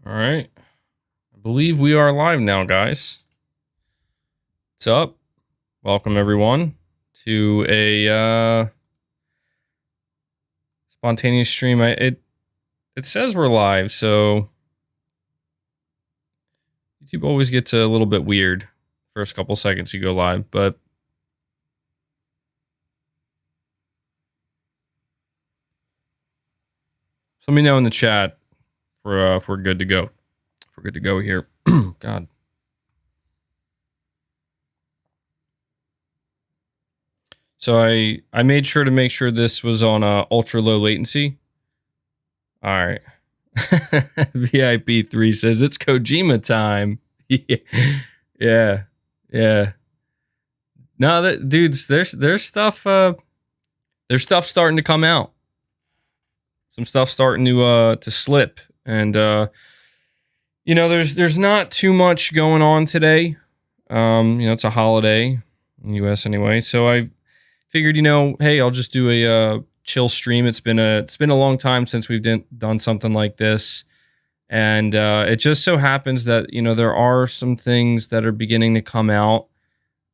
All right. I believe we are live now, guys. What's up? Welcome, everyone, to a spontaneous stream. It says we're live, so YouTube always gets a little bit weird first couple seconds you go live, but let me know in the chat if we're good to go. If we're good to go here. God. So I made sure to make sure this was on ultra low latency. All right. VIP3 says it's Kojima time. Yeah. No, dudes, there's stuff starting to come out. Some stuff starting to slip, and there's not too much going on today. It's a holiday in the US anyway, so I figured, hey, I'll just do a chill stream. It's been a long time since we've done something like this, and it just so happens that there are some things that are beginning to come out.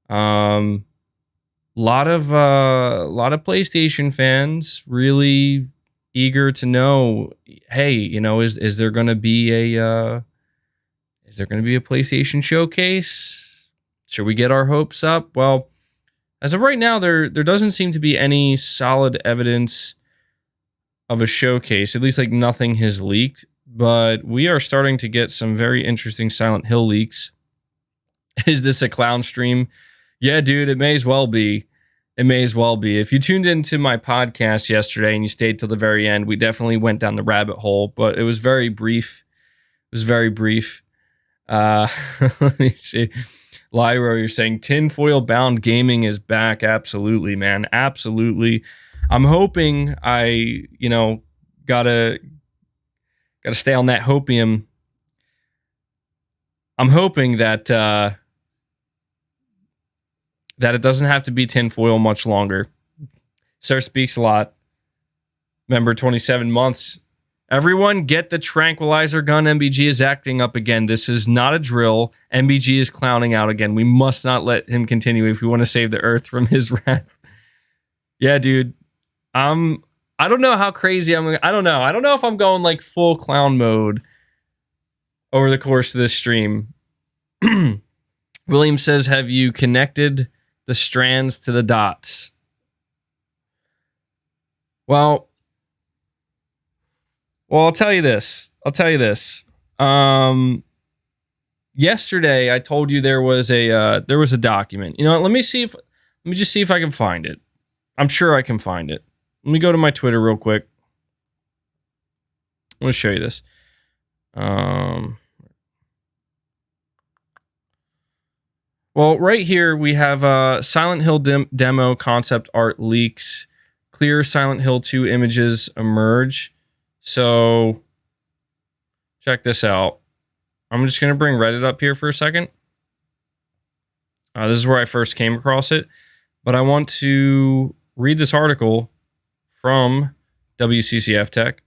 Lot of PlayStation fans really eager to know, hey, is there going to be a PlayStation showcase? Should we get our hopes up? Well, as of right now, there doesn't seem to be any solid evidence of a showcase. At least, nothing has leaked. But we are starting to get some very interesting Silent Hill leaks. Is this a clown stream? Yeah, dude, it may as well be. It may as well be. If you tuned into my podcast yesterday and you stayed till the very end, we definitely went down the rabbit hole, but it was very brief. Let me see. Lyro, you're saying tinfoil bound gaming is back. Absolutely, man. Absolutely. I'm hoping I, gotta stay on that hopium. I'm hoping that that it doesn't have to be tinfoil much longer. Sir speaks a lot. Remember, 27 months. Everyone get the tranquilizer gun. MBG is acting up again. This is not a drill. MBG is clowning out again. We must not let him continue if we want to save the earth from his wrath. Yeah, dude. I don't know how crazy I don't know. I don't know if I'm going full clown mode over the course of this stream. William says, have you connected the strands to the dots? Well, I'll tell you this. Yesterday I told you there was a document. Let me just see if I can find it. I'm sure I can find it. Let me go to my Twitter real quick. I'm going to show you this. Well, right here we have Silent Hill demo concept art leaks. Clear Silent Hill 2 images emerge. So, check this out. I'm just going to bring Reddit up here for a second. This is where I first came across it. But I want to read this article from WCCF Tech.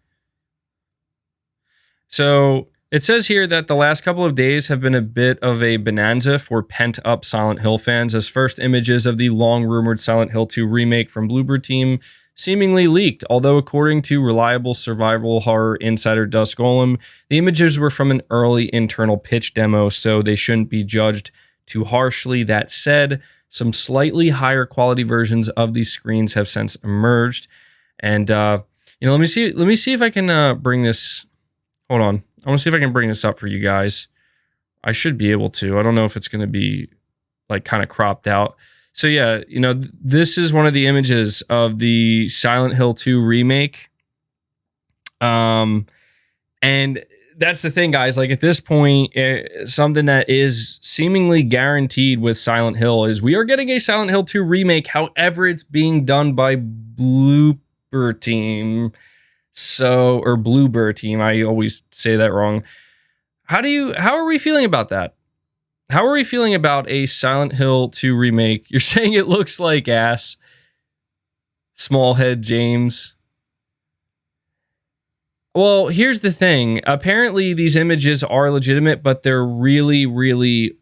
So, it says here that the last couple of days have been a bit of a bonanza for pent-up Silent Hill fans, as first images of the long-rumored Silent Hill 2 remake from Bluebird Team seemingly leaked, although according to reliable survival horror insider Dusk Golem, the images were from an early internal pitch demo, so they shouldn't be judged too harshly. That said, some slightly higher quality versions of these screens have since emerged. And let me see if I can bring this. Hold on. I want to see if I can bring this up for you guys. I should be able to. I don't know if it's going to be kind of cropped out. So yeah, this is one of the images of the Silent Hill 2 remake. And that's the thing, guys. At this point, something that is seemingly guaranteed with Silent Hill is we are getting a Silent Hill 2 remake. However, it's being done by Bluebird Team. Or Bluebird Team. I always say that wrong. How are we feeling about that? How are we feeling about a Silent Hill 2 remake? You're saying it looks like ass. Smallhead James. Well, here's the thing. Apparently, these images are legitimate, but they're really, really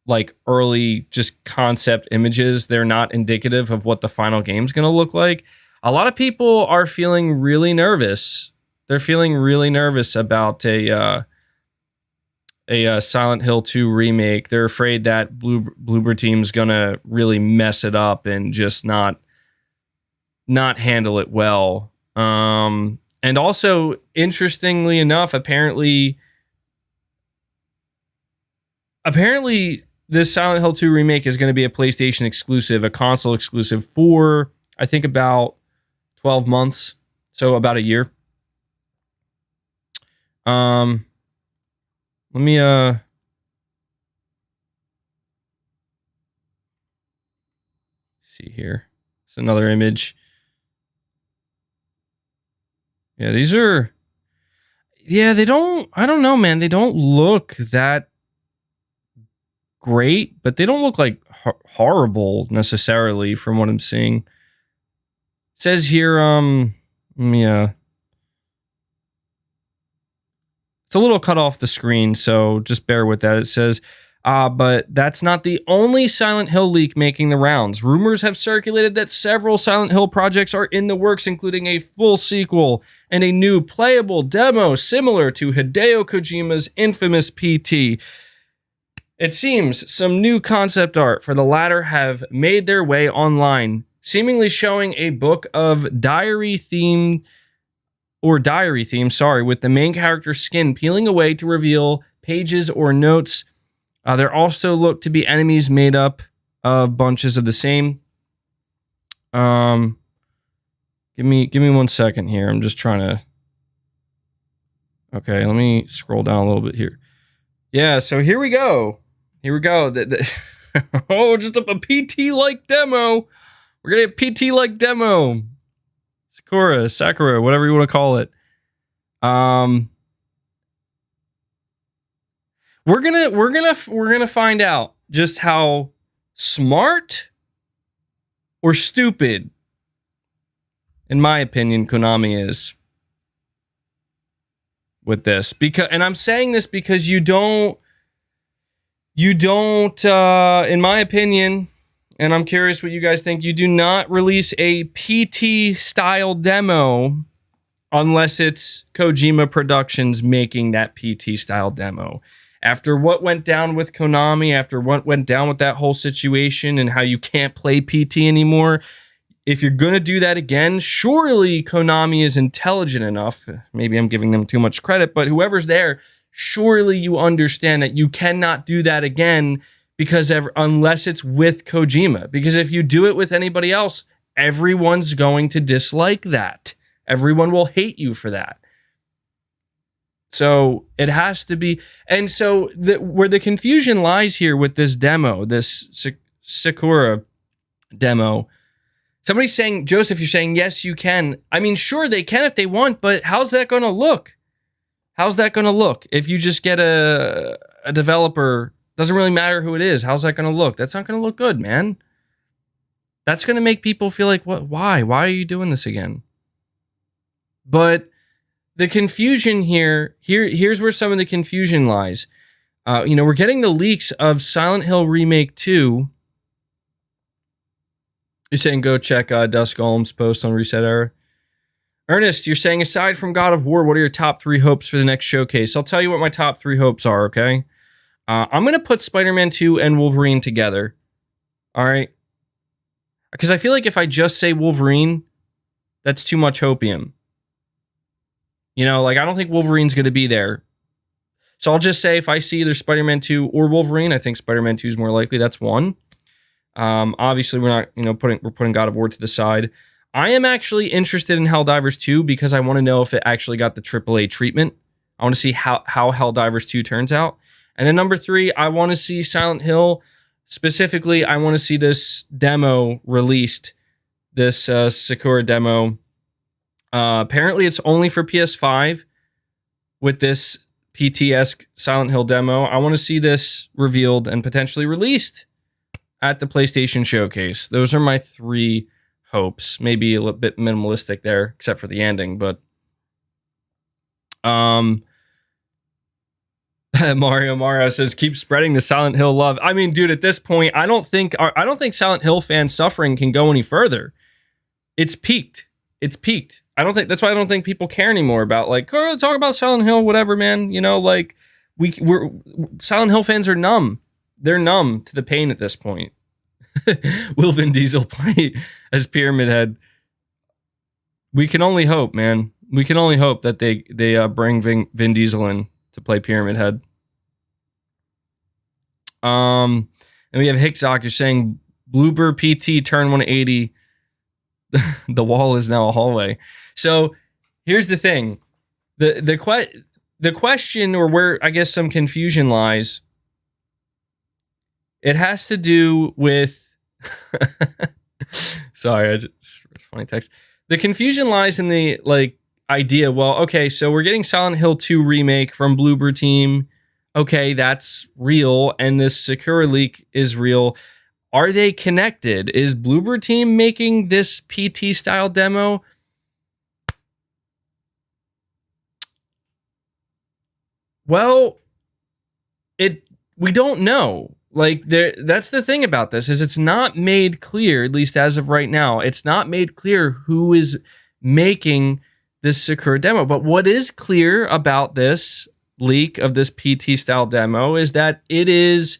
like early just concept images. They're not indicative of what the final game's going to look like. A lot of people are feeling really nervous. They're feeling really nervous about a Silent Hill 2 remake. They're afraid that Bloober Team's going to really mess it up and just not handle it well. And also, interestingly enough, apparently this Silent Hill 2 remake is going to be a PlayStation exclusive, a console exclusive for, I think, about 12 months. So about a year. Let me see here. It's another image. Yeah, these are... Yeah, they don't... I don't know, man. They don't look that great, but they don't look like horrible necessarily from what I'm seeing. It says here, it's a little cut off the screen, so just bear with that. It says, but that's not the only Silent Hill leak making the rounds. Rumors have circulated that several Silent Hill projects are in the works, including a full sequel and a new playable demo similar to Hideo Kojima's infamous PT. It seems some new concept art for the latter have made their way online, seemingly showing a book of diary theme, with the main character's skin peeling away to reveal pages or notes. There also look to be enemies made up of bunches of the same. Give me 1 second here. I'm just trying to... Okay, let me scroll down a little bit here. Yeah, so here we go. Oh, just a PT-like demo. We're gonna get PT-like demo. Sakura, whatever you want to call it. We're gonna find out just how smart or stupid, in my opinion, Konami is with this. And I'm saying this because you don't, in my opinion, and I'm curious what you guys think, you do not release a PT style demo unless it's Kojima Productions making that PT style demo. After what went down with Konami, after what went down with that whole situation and how you can't play PT anymore, if you're going to do that again, surely Konami is intelligent enough. Maybe I'm giving them too much credit, but whoever's there, surely you understand that you cannot do that again unless it's with Kojima. Because if you do it with anybody else, everyone's going to dislike that. Everyone will hate you for that. So it has to be. And so where the confusion lies here with this demo, this Sakura demo, somebody's saying, Joseph, you're saying, yes, you can. I mean, sure, they can if they want, but how's that going to look? How's that going to look? If you just get a developer, doesn't really matter who it is, how's that going to look? That's not going to look good, man. That's going to make people feel like, what? Why? Why are you doing this again? But the confusion here's where some of the confusion lies. We're getting the leaks of Silent Hill Remake 2. You're saying go check Dusk Golem's post on Reset Era. Ernest, you're saying aside from God of War, what are your top 3 hopes for the next showcase? I'll tell you what my top 3 hopes are, okay? I'm going to put Spider-Man 2 and Wolverine together. All right? Because I feel like if I just say Wolverine, that's too much hopium. I don't think Wolverine's going to be there. So I'll just say if I see either Spider-Man 2 or Wolverine, I think Spider-Man 2 is more likely. That's one. Obviously, we're not, putting God of War to the side. I am actually interested in Helldivers 2 because I want to know if it actually got the AAA treatment. I want to see how Helldivers 2 turns out. And then number 3, I want to see Silent Hill. Specifically, I want to see this demo released, this Sakura demo. Apparently, it's only for PS5 with this PT-esque Silent Hill demo. I want to see this revealed and potentially released at the PlayStation Showcase. Those are my 3 hopes. Maybe a little bit minimalistic there, except for the ending, but Um, Mario says, keep spreading the Silent Hill love. I mean, dude, at this point, I don't think Silent Hill fan suffering can go any further. It's peaked. It's peaked. That's why I don't think people care anymore about like, oh, talk about Silent Hill, whatever, man. You know, like we're Silent Hill fans are numb. They're numb to the pain at this point. Will Vin Diesel play as Pyramid Head? We can only hope, man. We can only hope that they bring Vin Diesel in to play Pyramid Head. And we have Hicksock. You're saying Bloober PT turn 180. The wall is now a hallway. So here's the thing. The question, or where I guess some confusion lies, it has to do with sorry, I just funny text. The confusion lies in the like idea, well, okay, so we're getting Silent Hill 2 remake from Bloober Team. Okay, that's real, and this Sakura leak is real. Are they connected? Is Bloober Team making this PT style demo? Well, we don't know. Like that's the thing about this, is it's not made clear, at least as of right now. It's not made clear who is making this Sakura demo. But what is clear about this leak of this PT style demo is that it is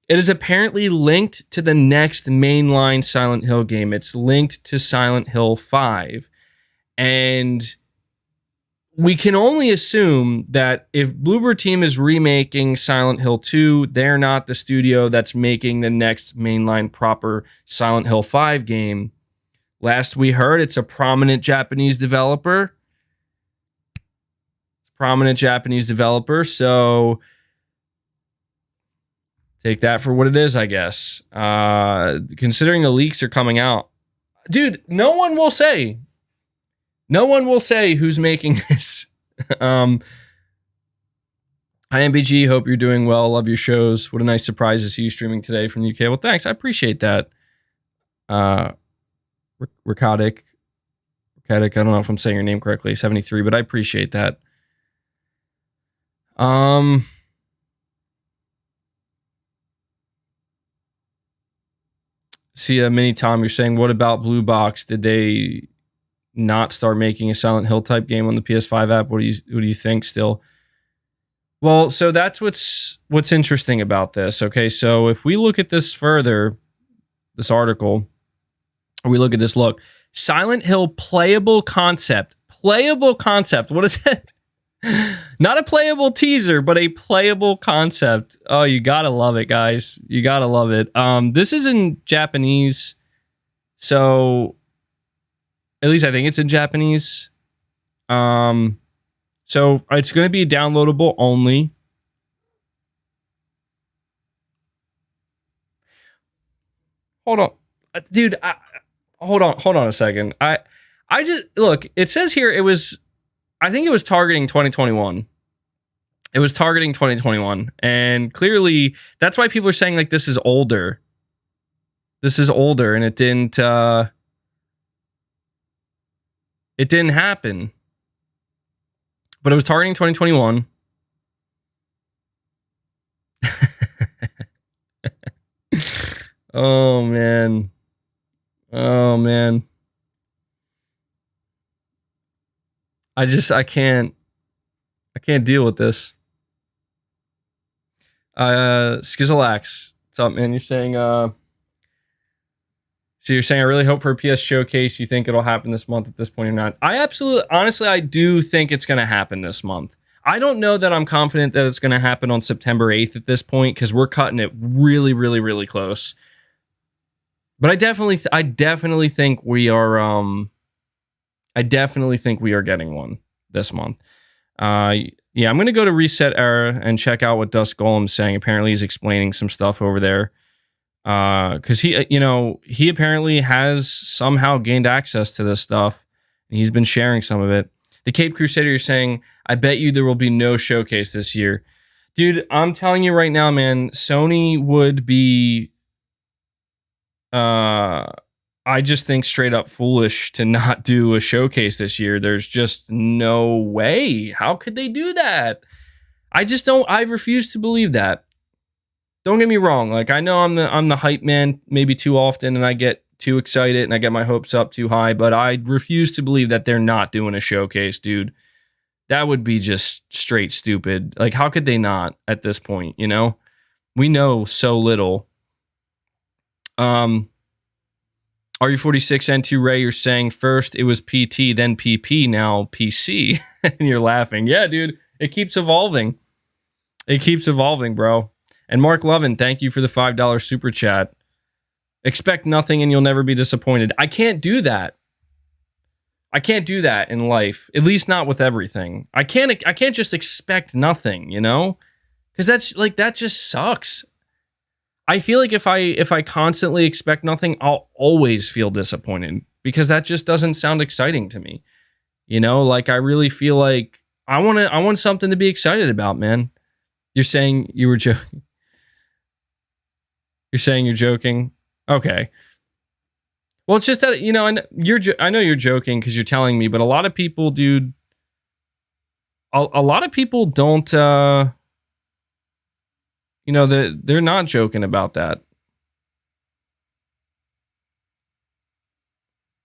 apparently linked to the next mainline Silent Hill game. It's linked to Silent Hill 5. And we can only assume that if Bloober Team is remaking Silent Hill 2, they're not the studio that's making the next mainline proper Silent Hill 5 game. Last we heard, it's a prominent Japanese developer. So take that for what it is, I guess. Considering the leaks are coming out. Dude, no one will say who's making this. Hi, MBG. Hope you're doing well. Love your shows. What a nice surprise to see you streaming today from the UK. Well, thanks. I appreciate that. Ricadic. I don't know if I'm saying your name correctly. 73, but I appreciate that. See, Mini Tom, you're saying, what about Blue Box? Did they not start making a Silent Hill type game on the PS5 app? What do you think still? Well, so that's what's interesting about this. Okay, so if we look at this further, this article, or we look at this, look, Silent Hill playable concept. What is it? Not a playable teaser, but a playable concept. Oh, you gotta love it, guys. You gotta love it. This is in Japanese, so at least I think it's in Japanese. So it's going to be downloadable only. Hold on, dude. Hold on a second. I just look. It says here I think it was targeting 2021. It was targeting 2021, and clearly that's why people are saying like this is older. And it didn't happen. But it was targeting 2021. Oh man. I can't deal with this. Schizzlax, what's up, man? You're saying so you're saying I really hope for a PS showcase. You think it'll happen this month at this point or not? Honestly, I do think it's going to happen this month. I don't know that I'm confident that it's going to happen on September 8th at this point, because we're cutting it really, really, really close. But I definitely think we are. I definitely think we are getting one this month. Yeah, I'm going to go to Reset Era and check out what Dusk Golem's saying. Apparently, he's explaining some stuff over there. Because he apparently has somehow gained access to this stuff, and he's been sharing some of it. The Cape Crusader, you're saying, I bet you there will be no showcase this year. Dude, I'm telling you right now, man, Sony would be... I I just think straight up foolish to not do a showcase this year. There's just no way. How could they do that? I refuse to believe that. Don't get me wrong. Like, I know I'm the hype man maybe too often, and I get too excited and I get my hopes up too high, but I refuse to believe that they're not doing a showcase, dude. That would be just straight stupid. Like, how could they not at this point, you know? We know so little. RU46 N2 Ray, you're saying first it was PT, then PP, now PC. And you're laughing. Yeah, dude, it keeps evolving. It keeps evolving, bro. And Mark Lovin, thank you for the $5 super chat. Expect nothing and you'll never be disappointed. I can't do that. I can't do that in life, at least not with everything. I can't just expect nothing, you know? Because that just sucks. I feel like if I constantly expect nothing, I'll always feel disappointed because that just doesn't sound exciting to me. You know, like I really feel like I want something to be excited about, man. You're saying you were joking. You're saying you're joking. Okay. Well, it's just that, you know, I know you're joking because you're telling me, but a lot of people, dude, a lot of people don't, you know, they're not joking about that.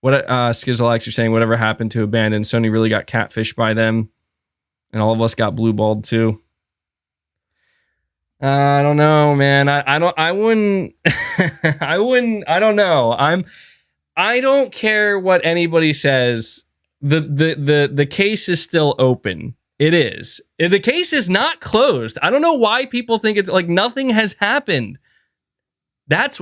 What Skizalax, you're saying whatever happened to Abandon, Sony really got catfished by them, and all of us got blueballed too. I don't know, man. I wouldn't. I don't know. I don't care what anybody says. The case is still open. It is. The case is not closed. I don't know why people think it's like nothing has happened. That's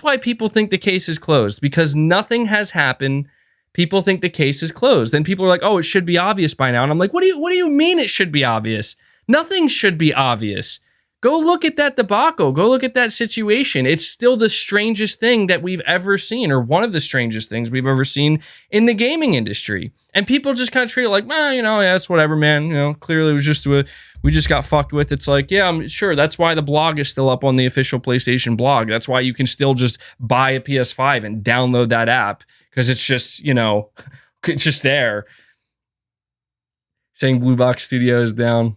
why people think the case is closed, because nothing has happened. People think the case is closed. Then people are like, "Oh, it should be obvious by now." And I'm like, "What do you mean it should be obvious? Nothing should be obvious. Go look at that debacle. Go look at that situation. It's still the strangest thing that we've ever seen, or one of the strangest things we've ever seen in the gaming industry." And people just kind of treat it like, you know, yeah, it's whatever, man. You know, clearly it was just we just got fucked with. It's like, yeah, I'm sure that's why the blog is still up on the official PlayStation blog. That's why you can still just buy a PS5 and download that app, because it's just, you know, it's just there. Saying Blue Box Studio is down.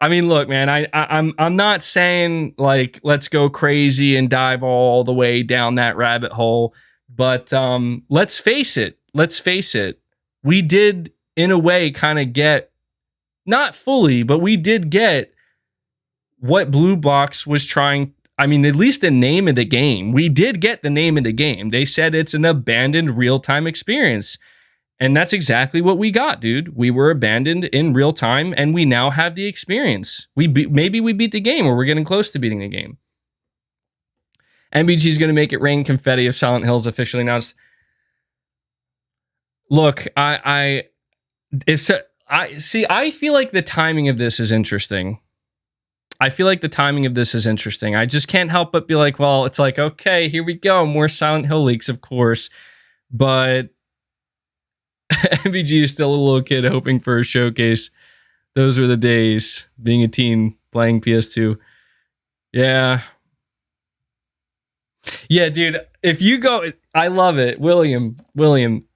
I mean, look, man, I'm not saying like let's go crazy and dive all the way down that rabbit hole, but let's face it. We did, in a way, kind of get, not fully, but we did get what Blue Box was trying. I mean, at least the name of the game. We did get the name of the game. They said it's an abandoned real-time experience. And that's exactly what we got, dude. We were abandoned in real time, and we now have the experience. Maybe we beat the game, or we're getting close to beating the game. MBG is going to make it rain confetti if Silent Hill is officially announced. Look, I feel like the timing of this is interesting. I just can't help but be like, well, it's like, okay, here we go. More Silent Hill leaks, of course. But MVG is still a little kid hoping for a showcase. Those were the days, being a teen, playing PS2. Yeah, dude, if you go, I love it. William,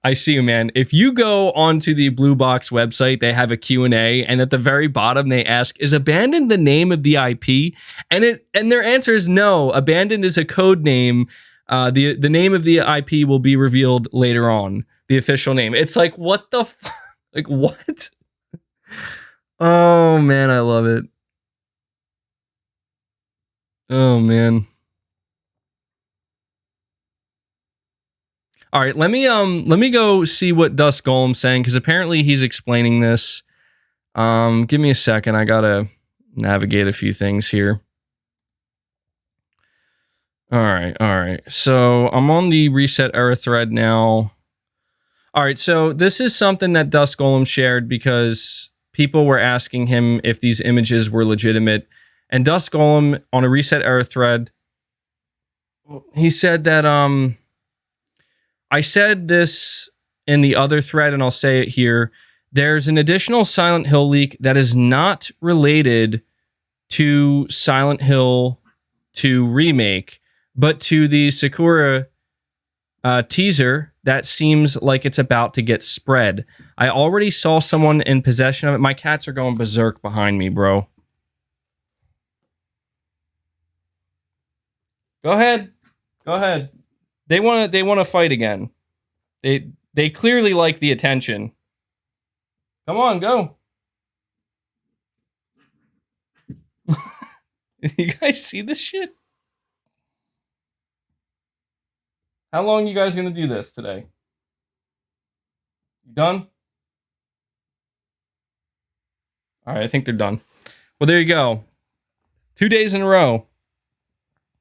I see you, man. If you go onto the Blue Box website, they have a Q&A, and at the very bottom, they ask, is Abandoned the name of the IP? And their answer is no. Abandoned is a code name. The name of the IP will be revealed later on. The official name. It's like, what the fuck? Like, what? Oh, man, I love it. Oh, man. All right, let me go see what Dusk Golem's saying, because apparently he's explaining this. Give me a second. I gotta navigate a few things here. All right. So I'm on the Reset Era thread now. All right, so this is something that Dusk Golem shared because people were asking him if these images were legitimate. And Dusk Golem, on a Reset Era thread, he said that I said this in the other thread, and I'll say it here. There's an additional Silent Hill leak that is not related to Silent Hill 2 Remake, but to the Sakura teaser that seems like it's about to get spread. I already saw someone in possession of it. My cats are going berserk behind me, bro. Go ahead. They want to fight again. They clearly like the attention. Come on, go. You guys see this shit? How long you guys gonna do this today? You done? All right, I think they're done. Well, there you go. 2 days in a row.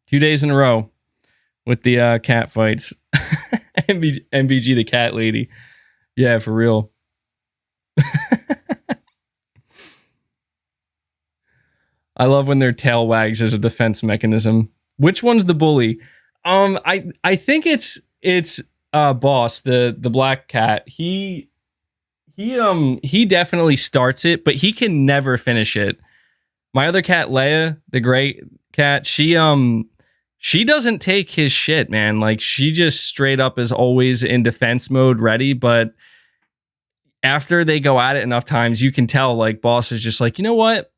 2 days in a row with the cat fights. MBG the cat lady. Yeah, for real. I love when their tail wags as a defense mechanism. Which one's the bully? I think it's Boss, the black cat. He definitely starts it, but he can never finish it. My other cat, Leia, the gray cat, she doesn't take his shit, man. Like, she just straight up is always in defense mode, ready. But after they go at it enough times, you can tell, like, Boss is just like, you know what?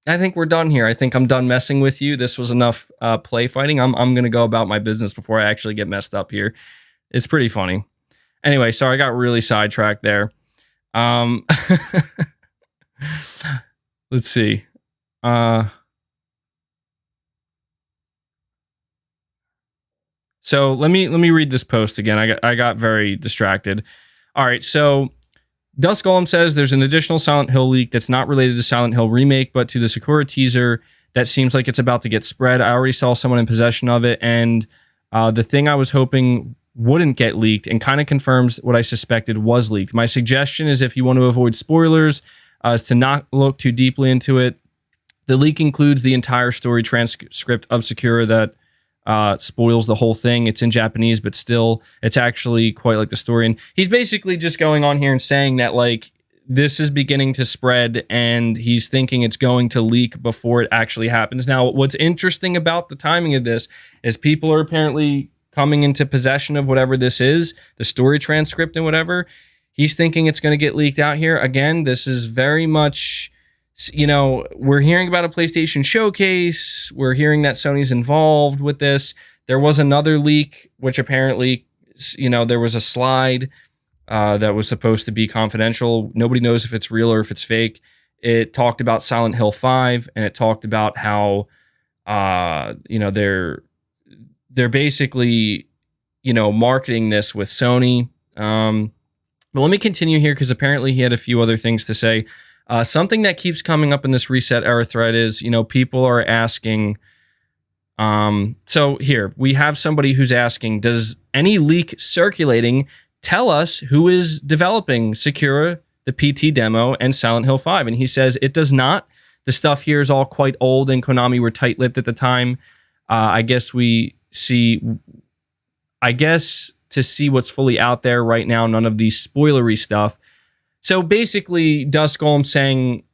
I think we're done here. I think I'm done messing with you. This was enough play fighting. I'm going to go about my business before I actually get messed up here. It's pretty funny. Anyway, sorry, I got really sidetracked there. Let's see. So let me read this post again. I got very distracted. All right, so Dusk Golem says there's an additional Silent Hill leak that's not related to Silent Hill Remake, but to the Sakura teaser that seems like it's about to get spread. I already saw someone in possession of it, and the thing I was hoping wouldn't get leaked and kind of confirms what I suspected was leaked. My suggestion is, if you want to avoid spoilers, is to not look too deeply into it. The leak includes the entire story transcript of Sakura that spoils the whole thing. It's in Japanese, but still, it's actually quite like the story. And he's basically just going on here and saying that, like, this is beginning to spread, and he's thinking it's going to leak before it actually happens. Now, what's interesting about the timing of this is people are apparently coming into possession of whatever this is, the story transcript and whatever. He's thinking it's going to get leaked out here. Again, this is very much, you know, we're hearing about a PlayStation showcase. We're hearing that Sony's involved with this. There was another leak, which apparently, you know, there was a slide that was supposed to be confidential. Nobody knows if it's real or if it's fake. It talked about Silent Hill 5, and it talked about how, you know, they're basically, you know, marketing this with Sony. But let me continue here, because apparently he had a few other things to say. Something that keeps coming up in this Reset Era thread is, you know, people are asking. So here we have somebody who's asking, does any leak circulating tell us who is developing Sakura, the PT demo, and Silent Hill 5? And he says it does not. The stuff here is all quite old, and Konami were tight-lipped at the time. I guess to see what's fully out there right now, none of the spoilery stuff. So basically, Dusk Golem saying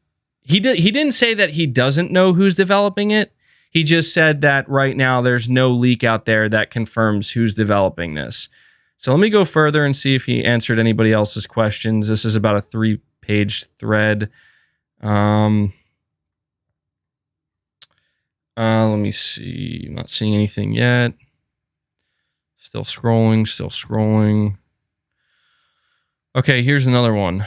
he didn't say that he doesn't know who's developing it. He just said that right now there's no leak out there that confirms who's developing this. So let me go further and see if he answered anybody else's questions. This is about a 3-page thread. Let me see. I'm not seeing anything yet. Still scrolling. Okay, here's another one.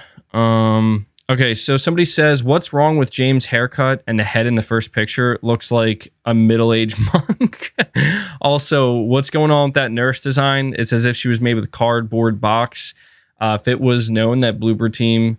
Okay, so somebody says, what's wrong with James' haircut and the head in the first picture? It looks like a middle-aged monk. Also, what's going on with that nurse design? It's as if she was made with cardboard box. If it was known that Bloober Team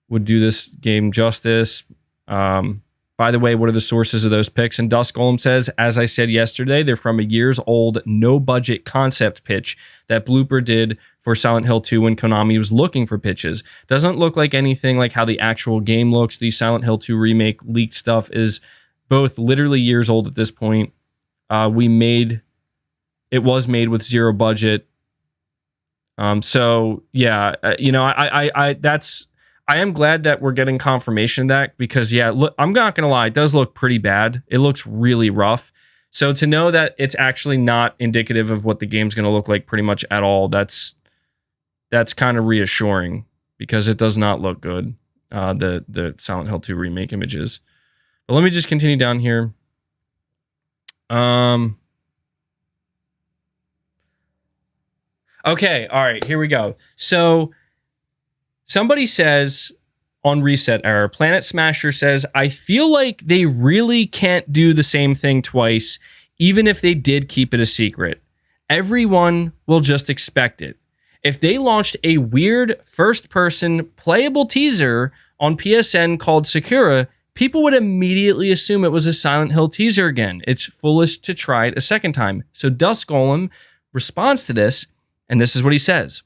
would do this game justice. By the way, what are the sources of those pics? And Dusk Golem says, as I said yesterday, they're from a years-old, no-budget concept pitch that Blooper did for Silent Hill 2 when Konami was looking for pitches. Doesn't look like anything like how the actual game looks. The Silent Hill 2 remake leaked stuff is both literally years old at this point. It was made with zero budget. So yeah, you know, I am glad that we're getting confirmation of that, because yeah, look, I'm not gonna lie, it does look pretty bad. It looks really rough. So to know that it's actually not indicative of what the game's going to look like pretty much at all, that's kind of reassuring, because it does not look good, the Silent Hill 2 remake images. But let me just continue down here. Okay, all right, here we go. So somebody says on Reset Error, Planet Smasher says, I feel like they really can't do the same thing twice, even if they did keep it a secret. Everyone will just expect it. If they launched a weird first-person playable teaser on PSN called Sakura, people would immediately assume it was a Silent Hill teaser again. It's foolish to try it a second time. So Dusk Golem responds to this, and this is what he says.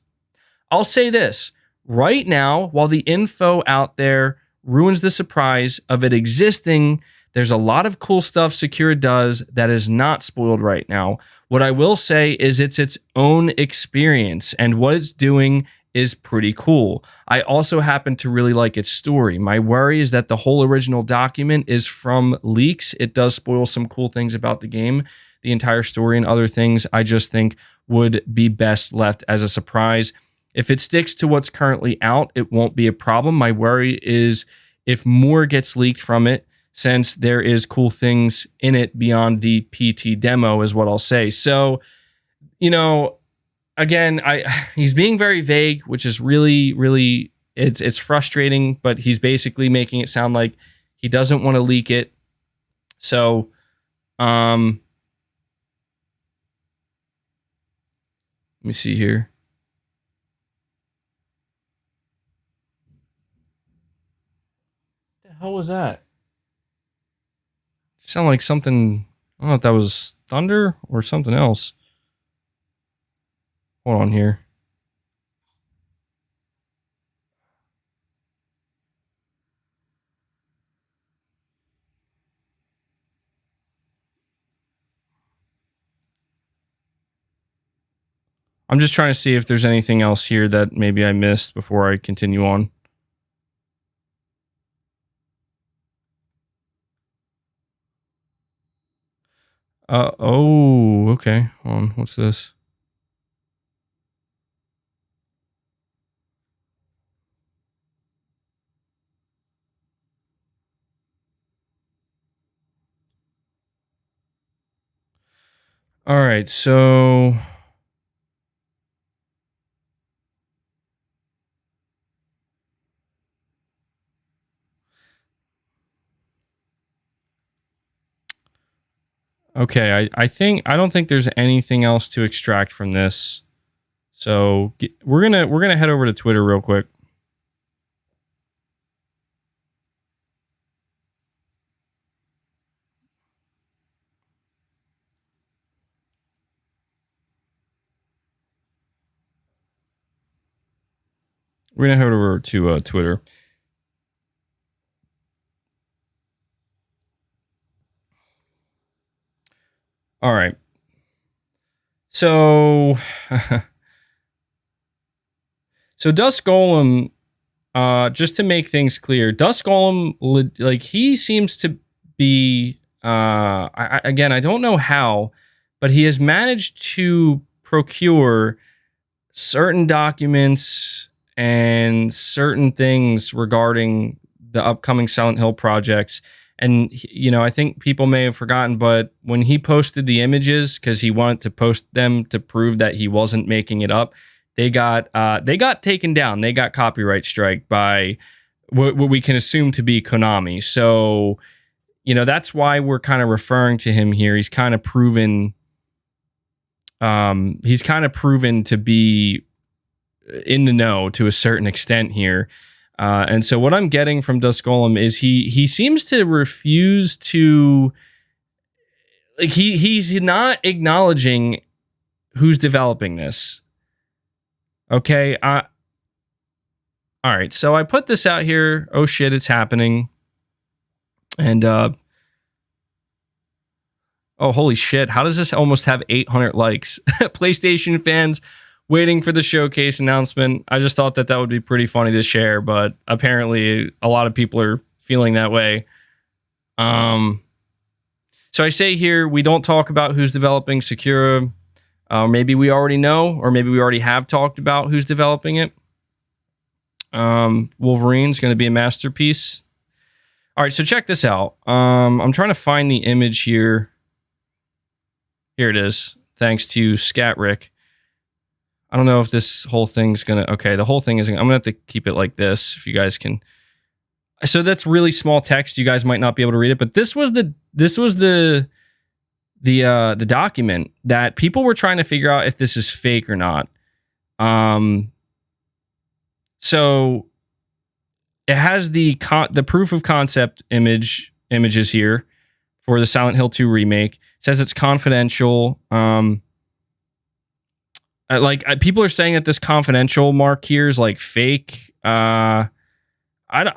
I'll say this. Right now, while the info out there ruins the surprise of it existing, there's a lot of cool stuff Sakura does that is not spoiled right now. What I will say is it's its own experience, and what it's doing is pretty cool. I also happen to really like its story. My worry is that the whole original document is from leaks. It does spoil some cool things about the game. The entire story and other things I just think would be best left as a surprise. If it sticks to what's currently out, it won't be a problem. My worry is if more gets leaked from it, since there is cool things in it beyond the PT demo, is what I'll say. So, again, he's being very vague, which is really, it's frustrating, but he's basically making it sound like he doesn't want to leak it. So, let me see here. What the hell was that? Sound like something. I don't know if that was thunder or something else. Hold on here. I'm just trying to see if there's anything else here that maybe I missed before I continue on. Oh, okay. Hold on. What's this? All right, so okay, I don't think there's anything else to extract from this. So we're gonna head over to Twitter real quick. We're gonna head over to Twitter. All right. So, so Dusk Golem, just to make things clear, Dusk Golem, like he seems to be, again, I don't know how, but he has managed to procure certain documents and certain things regarding the upcoming Silent Hill projects. And, I think people may have forgotten, but when he posted the images, because he wanted to post them to prove that he wasn't making it up, they got taken down. They got copyright strike by what we can assume to be Konami. So, that's why we're kind of referring to him here. He's kind of proven to be in the know to a certain extent here. And so what I'm getting from Dusk Golem is he seems to refuse to, like, he's not acknowledging who's developing this. Okay. All right. So I put this out here. Oh shit, it's happening. And oh, holy shit. How does this almost have 800 likes? PlayStation fans waiting for the showcase announcement. I just thought that would be pretty funny to share, but apparently a lot of people are feeling that way. So I say here, we don't talk about who's developing Sekiro. Maybe we already know, or maybe we already have talked about who's developing it. Wolverine's going to be a masterpiece. All right, so check this out. I'm trying to find the image here. Here it is. Thanks to Scatrick. I don't know if this whole thing's going to... Okay, the whole thing is... I'm going to have to keep it like this, if you guys can... So that's really small text. You guys might not be able to read it, but this was the document that people were trying to figure out if this is fake or not. So it has the proof of concept images here for the Silent Hill 2 remake. It says it's confidential. People are saying that this confidential mark here is like fake. I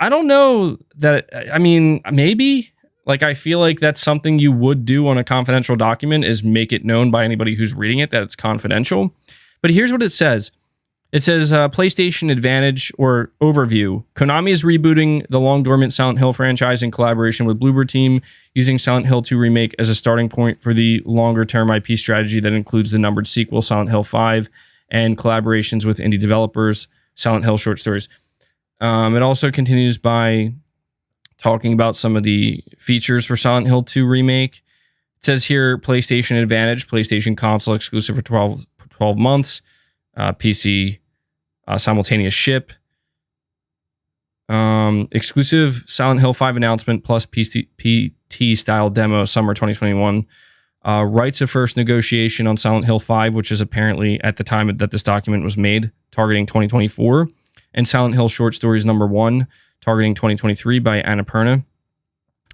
don't know that. I mean, maybe. Like, I feel like that's something you would do on a confidential document, is make it known by anybody who's reading it that it's confidential. But here's what it says. It says, PlayStation Advantage or Overview. Konami is rebooting the long-dormant Silent Hill franchise in collaboration with Bloober Team, using Silent Hill 2 Remake as a starting point for the longer-term IP strategy that includes the numbered sequel, Silent Hill 5, and collaborations with indie developers, Silent Hill short stories. It also continues by talking about some of the features for Silent Hill 2 Remake. It says here, PlayStation Advantage, PlayStation console exclusive for 12 months, PC simultaneous ship, exclusive Silent Hill 5 announcement plus PT style demo summer 2021. Rights of first negotiation on Silent Hill 5, which is apparently at the time that this document was made, targeting 2024. And Silent Hill Short Stories number 1, targeting 2023 by Annapurna.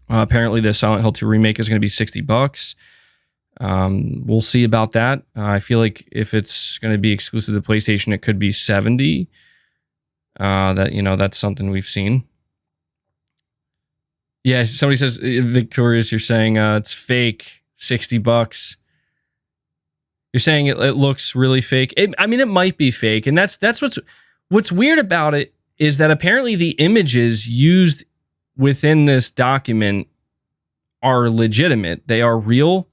Apparently, the Silent Hill 2 remake is going to be $60. We'll see about that. I feel like if it's going to be exclusive to PlayStation, it could be $70. That's something we've seen. Yeah, somebody says, Victorious, you're saying it's fake, $60. You're saying it looks really fake. It might be fake, and that's what's weird about it is that apparently the images used within this document are legitimate. They are real,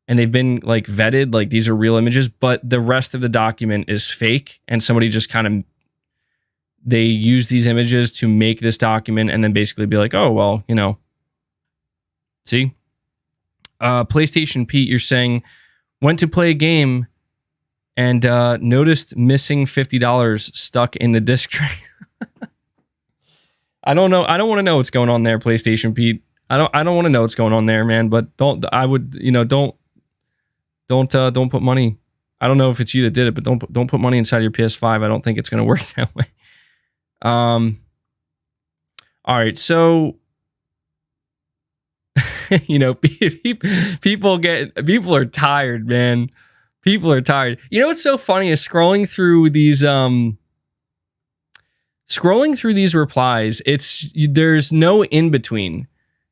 and they've been like vetted, like these are real images, but the rest of the document is fake, and somebody just they use these images to make this document and then basically be like, oh, well, see? PlayStation Pete, you're saying, went to play a game and noticed missing $50 stuck in the disc tray. I don't know. I don't want to know what's going on there, PlayStation Pete. I don't want to know what's going on there, man. But don't put money. I don't know if it's you that did it, but don't put money inside your PS5. I don't think it's going to work that way. All right, so people are tired, man. People are tired. You know what's so funny is scrolling through these replies. There's no in between.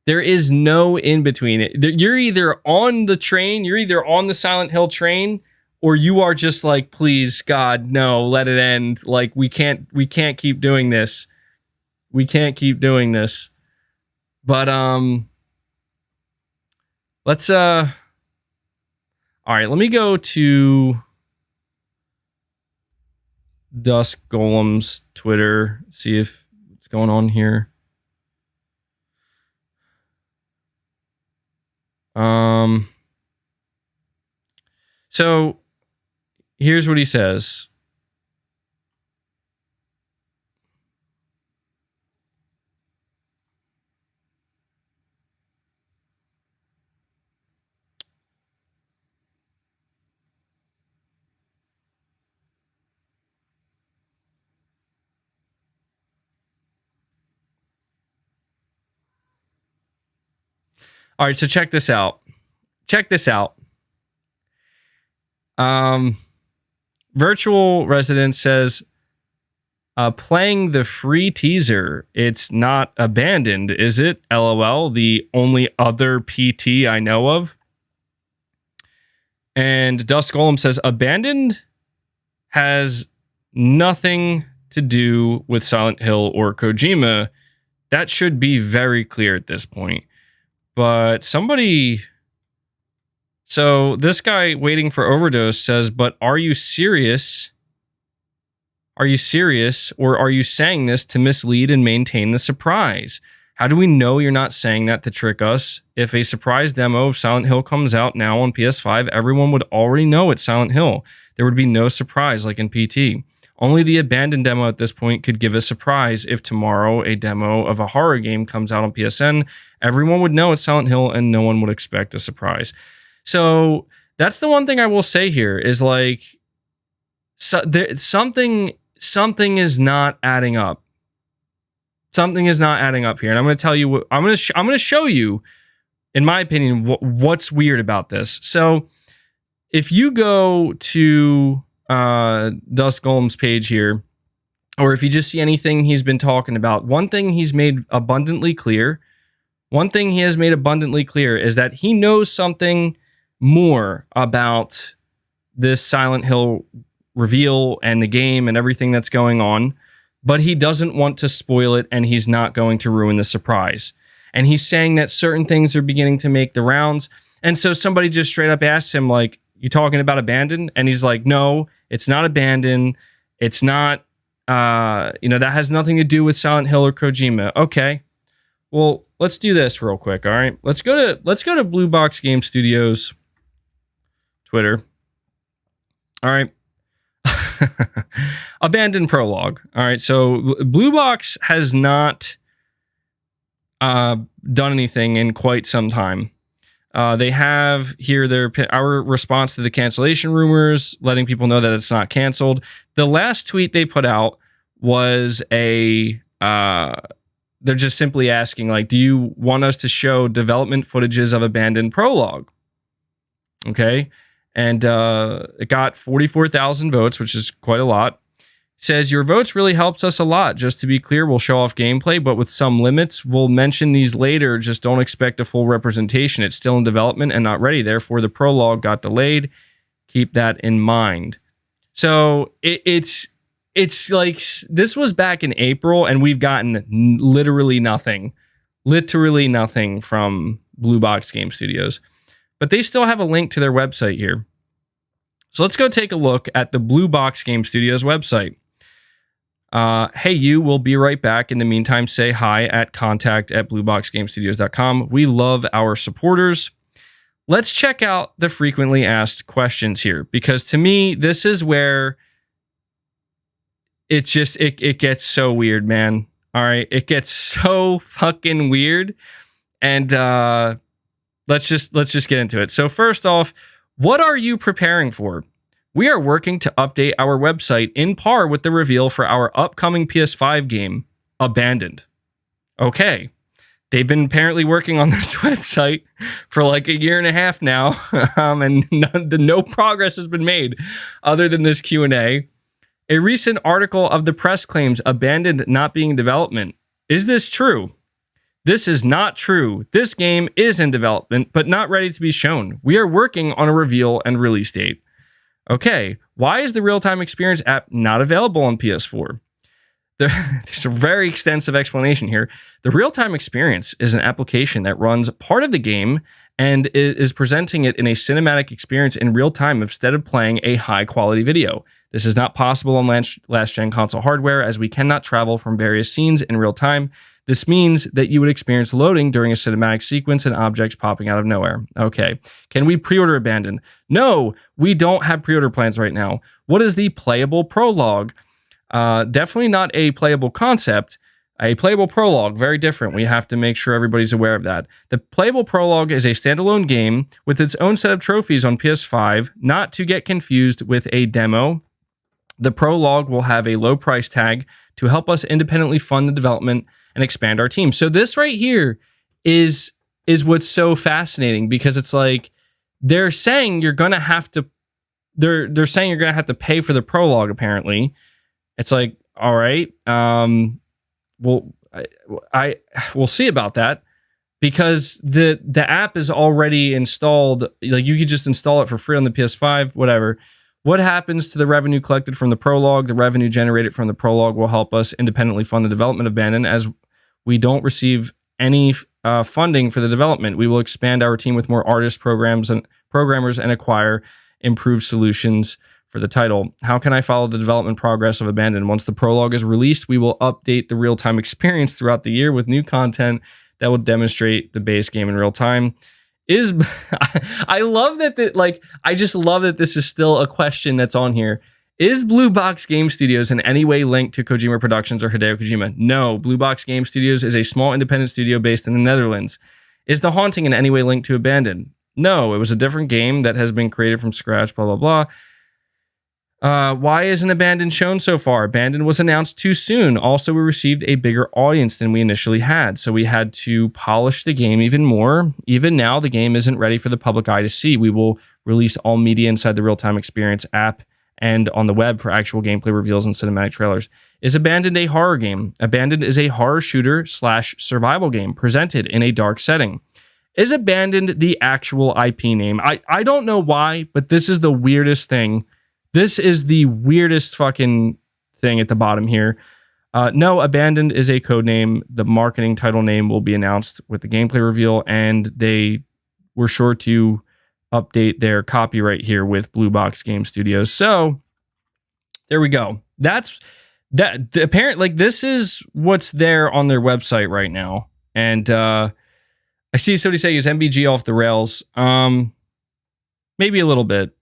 There is no in between. You're either on the train, you're either on the Silent Hill train, or you are just like, please, God, no, let it end. Like, we can't keep doing this. We can't keep doing this. But let's all right, let me go to Dusk Golem's Twitter, see if what's going on here. So here's what he says. All right, so check this out. Virtual Resident says, playing the free teaser. It's not abandoned, is it? LOL, the only other PT I know of. And Dusk Golem says, abandoned has nothing to do with Silent Hill or Kojima. That should be very clear at this point. But somebody So this guy waiting for overdose says, but are you serious? Are you serious, or are you saying this to mislead and maintain the surprise? How do we know you're not saying that to trick us? If a surprise demo of Silent Hill comes out now on PS5, everyone would already know it's Silent Hill. There would be no surprise like in PT. Only the abandoned demo at this point could give a surprise. If tomorrow a demo of a horror game comes out on PSN, everyone would know it's Silent Hill and no one would expect a surprise. So that's the one thing I will say here is like, something is not adding up. Something is not adding up here. And I'm going to tell you what I'm going to show you, in my opinion, what's weird about this. So if you go to Dust Golem's page here, or if you just see anything he's been talking about, one thing he's made abundantly clear, is that he knows something more about this Silent Hill reveal and the game and everything that's going on, but he doesn't want to spoil it and he's not going to ruin the surprise. And he's saying that certain things are beginning to make the rounds. And so somebody just straight up asked him, like, you talking about abandoned? And he's like, no, it's not abandoned. It's not, that has nothing to do with Silent Hill or Kojima. Okay. Well, let's do this real quick. All right. Let's go to Blue Box Game Studios Twitter. All right. Abandoned Prologue. All right, so Blue Box has not done anything in quite some time. They have here our response to the cancellation rumors, letting people know that it's not canceled. The last tweet they put out was they're just simply asking, like, do you want us to show development footages of Abandoned Prologue? Okay. And it got 44,000 votes, which is quite a lot. It says, your votes really helps us a lot. Just to be clear, we'll show off gameplay, but with some limits. We'll mention these later. Just don't expect a full representation. It's still in development and not ready. Therefore, the prologue got delayed. Keep that in mind. So it's like, this was back in April, and we've gotten literally nothing from Blue Box Game Studios. But they still have a link to their website here. So let's go take a look at the Blue Box Game Studios website. Hey, you, we'll be right back. In the meantime, say hi at contact@blueboxgamestudios.com. We love our supporters. Let's check out the frequently asked questions here, because to me, this is where it gets so weird, man. All right, it gets so fucking weird. And let's just get into it. So first off, what are you preparing for? We are working to update our website in par with the reveal for our upcoming PS5 game, Abandoned. Okay. They've been apparently working on this website for like a year and a half now, and no progress has been made other than this Q&A. A recent article of the press claims Abandoned not being in development. Is this true? This is not true. This game is in development, but not ready to be shown. We are working on a reveal and release date. Okay, why is the real-time experience app not available on PS4? There's a very extensive explanation here. The real-time experience is an application that runs part of the game and is presenting it in a cinematic experience in real time instead of playing a high-quality video. This is not possible on last-gen console hardware, as we cannot travel from various scenes in real time. This means that you would experience loading during a cinematic sequence and objects popping out of nowhere. Okay. Can we pre-order Abandoned? No, we don't have pre-order plans right now. What is the Playable Prologue? Definitely not a playable concept. A Playable Prologue, very different. We have to make sure everybody's aware of that. The Playable Prologue is a standalone game with its own set of trophies on PS5, not to get confused with a demo. The Prologue will have a low price tag to help us independently fund the development and expand our team. So this right here is what's so fascinating, because it's like they're saying you're gonna have to they're saying you're gonna have to pay for the prologue. Apparently, it's like, all right, we'll see about that, because the app is already installed. Like, you could just install it for free on the PS5, whatever. What happens to the revenue collected from the prologue? The revenue generated from the prologue will help us independently fund the development of Abandon, as we don't receive any funding for the development. We will expand our team with more artists, programmers, and acquire improved solutions for the title. How can I follow the development progress of Abandoned? Once the prologue is released, we will update the real-time experience throughout the year with new content that will demonstrate the base game in real time. I love that, I just love that this is still a question that's on here. Is Blue Box Game Studios in any way linked to Kojima Productions or Hideo Kojima? No, Blue Box Game Studios is a small independent studio based in the Netherlands. Is The Haunting in any way linked to Abandoned? No, it was a different game that has been created from scratch, blah, blah, blah. Why isn't Abandoned shown so far? Abandoned was announced too soon. Also, we received a bigger audience than we initially had, so we had to polish the game even more. Even now, the game isn't ready for the public eye to see. We will release all media inside the real-time experience app and on the web for actual gameplay reveals and cinematic trailers. Is Abandoned a horror game? Abandoned is a horror shooter / survival game presented in a dark setting. Is Abandoned the actual IP name? I don't know why, but this is the weirdest thing. This is the weirdest fucking thing at the bottom here. No, Abandoned is a code name. The marketing title name will be announced with the gameplay reveal, and they were sure to update their copyright here with Blue Box Game Studios. So there we go. That's that. Apparently, this is what's there on their website right now. And I see somebody saying, is MBG off the rails? Maybe a little bit.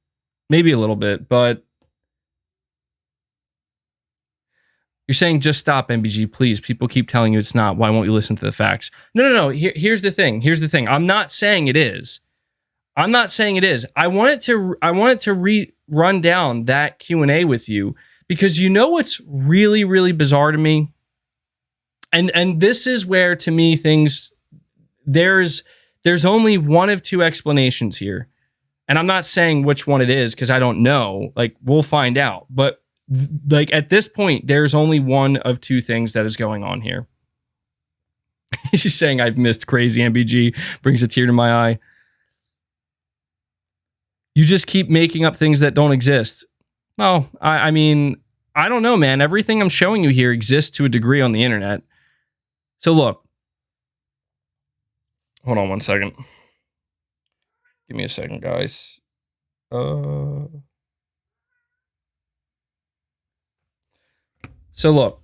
But you're saying just stop, MBG, please. People keep telling you it's not. Why won't you listen to the facts? No. Here's the thing. I'm not saying it is. I wanted to run down that Q&A with you because you know what's really, really bizarre to me? And this is where, to me, there's only one of two explanations here. And I'm not saying which one it is because I don't know. Like, we'll find out. But at this point, there's only one of two things that is going on here. He's saying I've missed crazy. MBG brings a tear to my eye. You just keep making up things that don't exist. Well, I mean, I don't know, man. Everything I'm showing you here exists to a degree on the internet. So look. Hold on one second. Give me a second, guys. So look,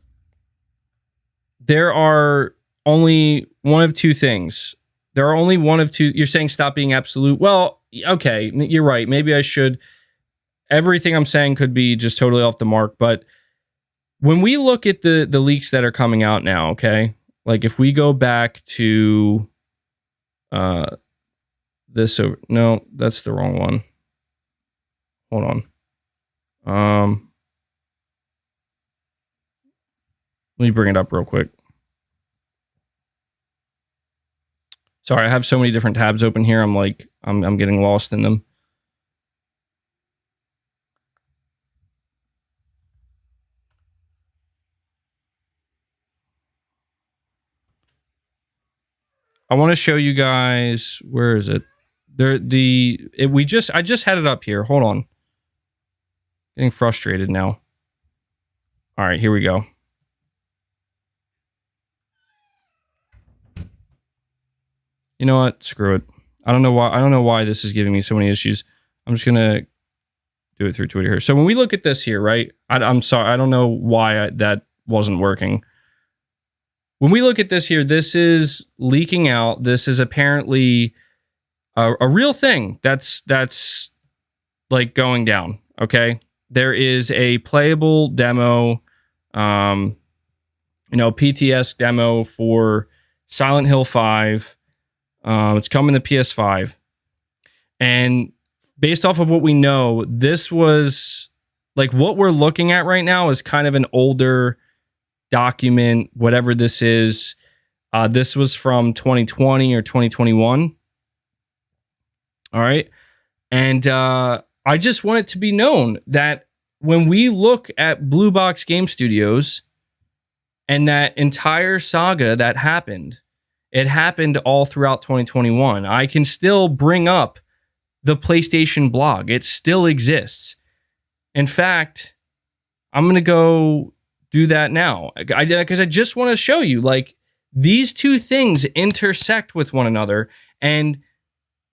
there are only one of two things. You're saying stop being absolute. Well, okay, you're right. Maybe I should. Everything I'm saying could be just totally off the mark. But when we look at the leaks that are coming out now, okay, like if we go back to this over, no, that's the wrong one. Hold on. Let me bring it up real quick. Sorry, I have so many different tabs open here. I'm getting lost in them. I want to show you guys, where is it? I just had it up here. Hold on. Getting frustrated now. All right, here we go. You know what? Screw it. I don't know why this is giving me so many issues. I'm just gonna do it through Twitter here. So when we look at this here, right? I'm sorry, I don't know why that wasn't working. When we look at this here, this is leaking out. This is apparently a real thing that's like going down. Okay, there is a playable demo, PTS demo for Silent Hill 5. It's coming to PS5. And based off of what we know, this was like what we're looking at right now is kind of an older document, whatever this is. This was from 2020 or 2021. All right. And I just want it to be known that when we look at Blue Box Game Studios and that entire saga that happened, it happened all throughout 2021. I can still bring up the PlayStation blog. It still exists. In fact, I'm going to go do that now. Because I just want to show you, like, these two things intersect with one another. And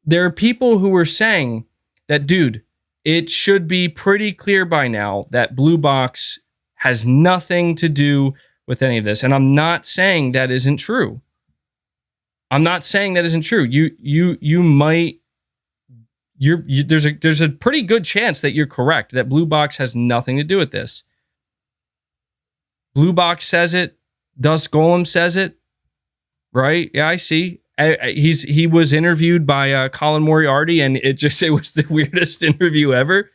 there are people who are saying that, dude, it should be pretty clear by now that Blue Box has nothing to do with any of this. And I'm not saying that isn't true. I'm not saying that isn't true. You might, there's a pretty good chance that you're correct, that Blue Box has nothing to do with this. Blue Box says it. Dust Golem says it. Right? Yeah, I see. He was interviewed by Colin Moriarty, and it was the weirdest interview ever.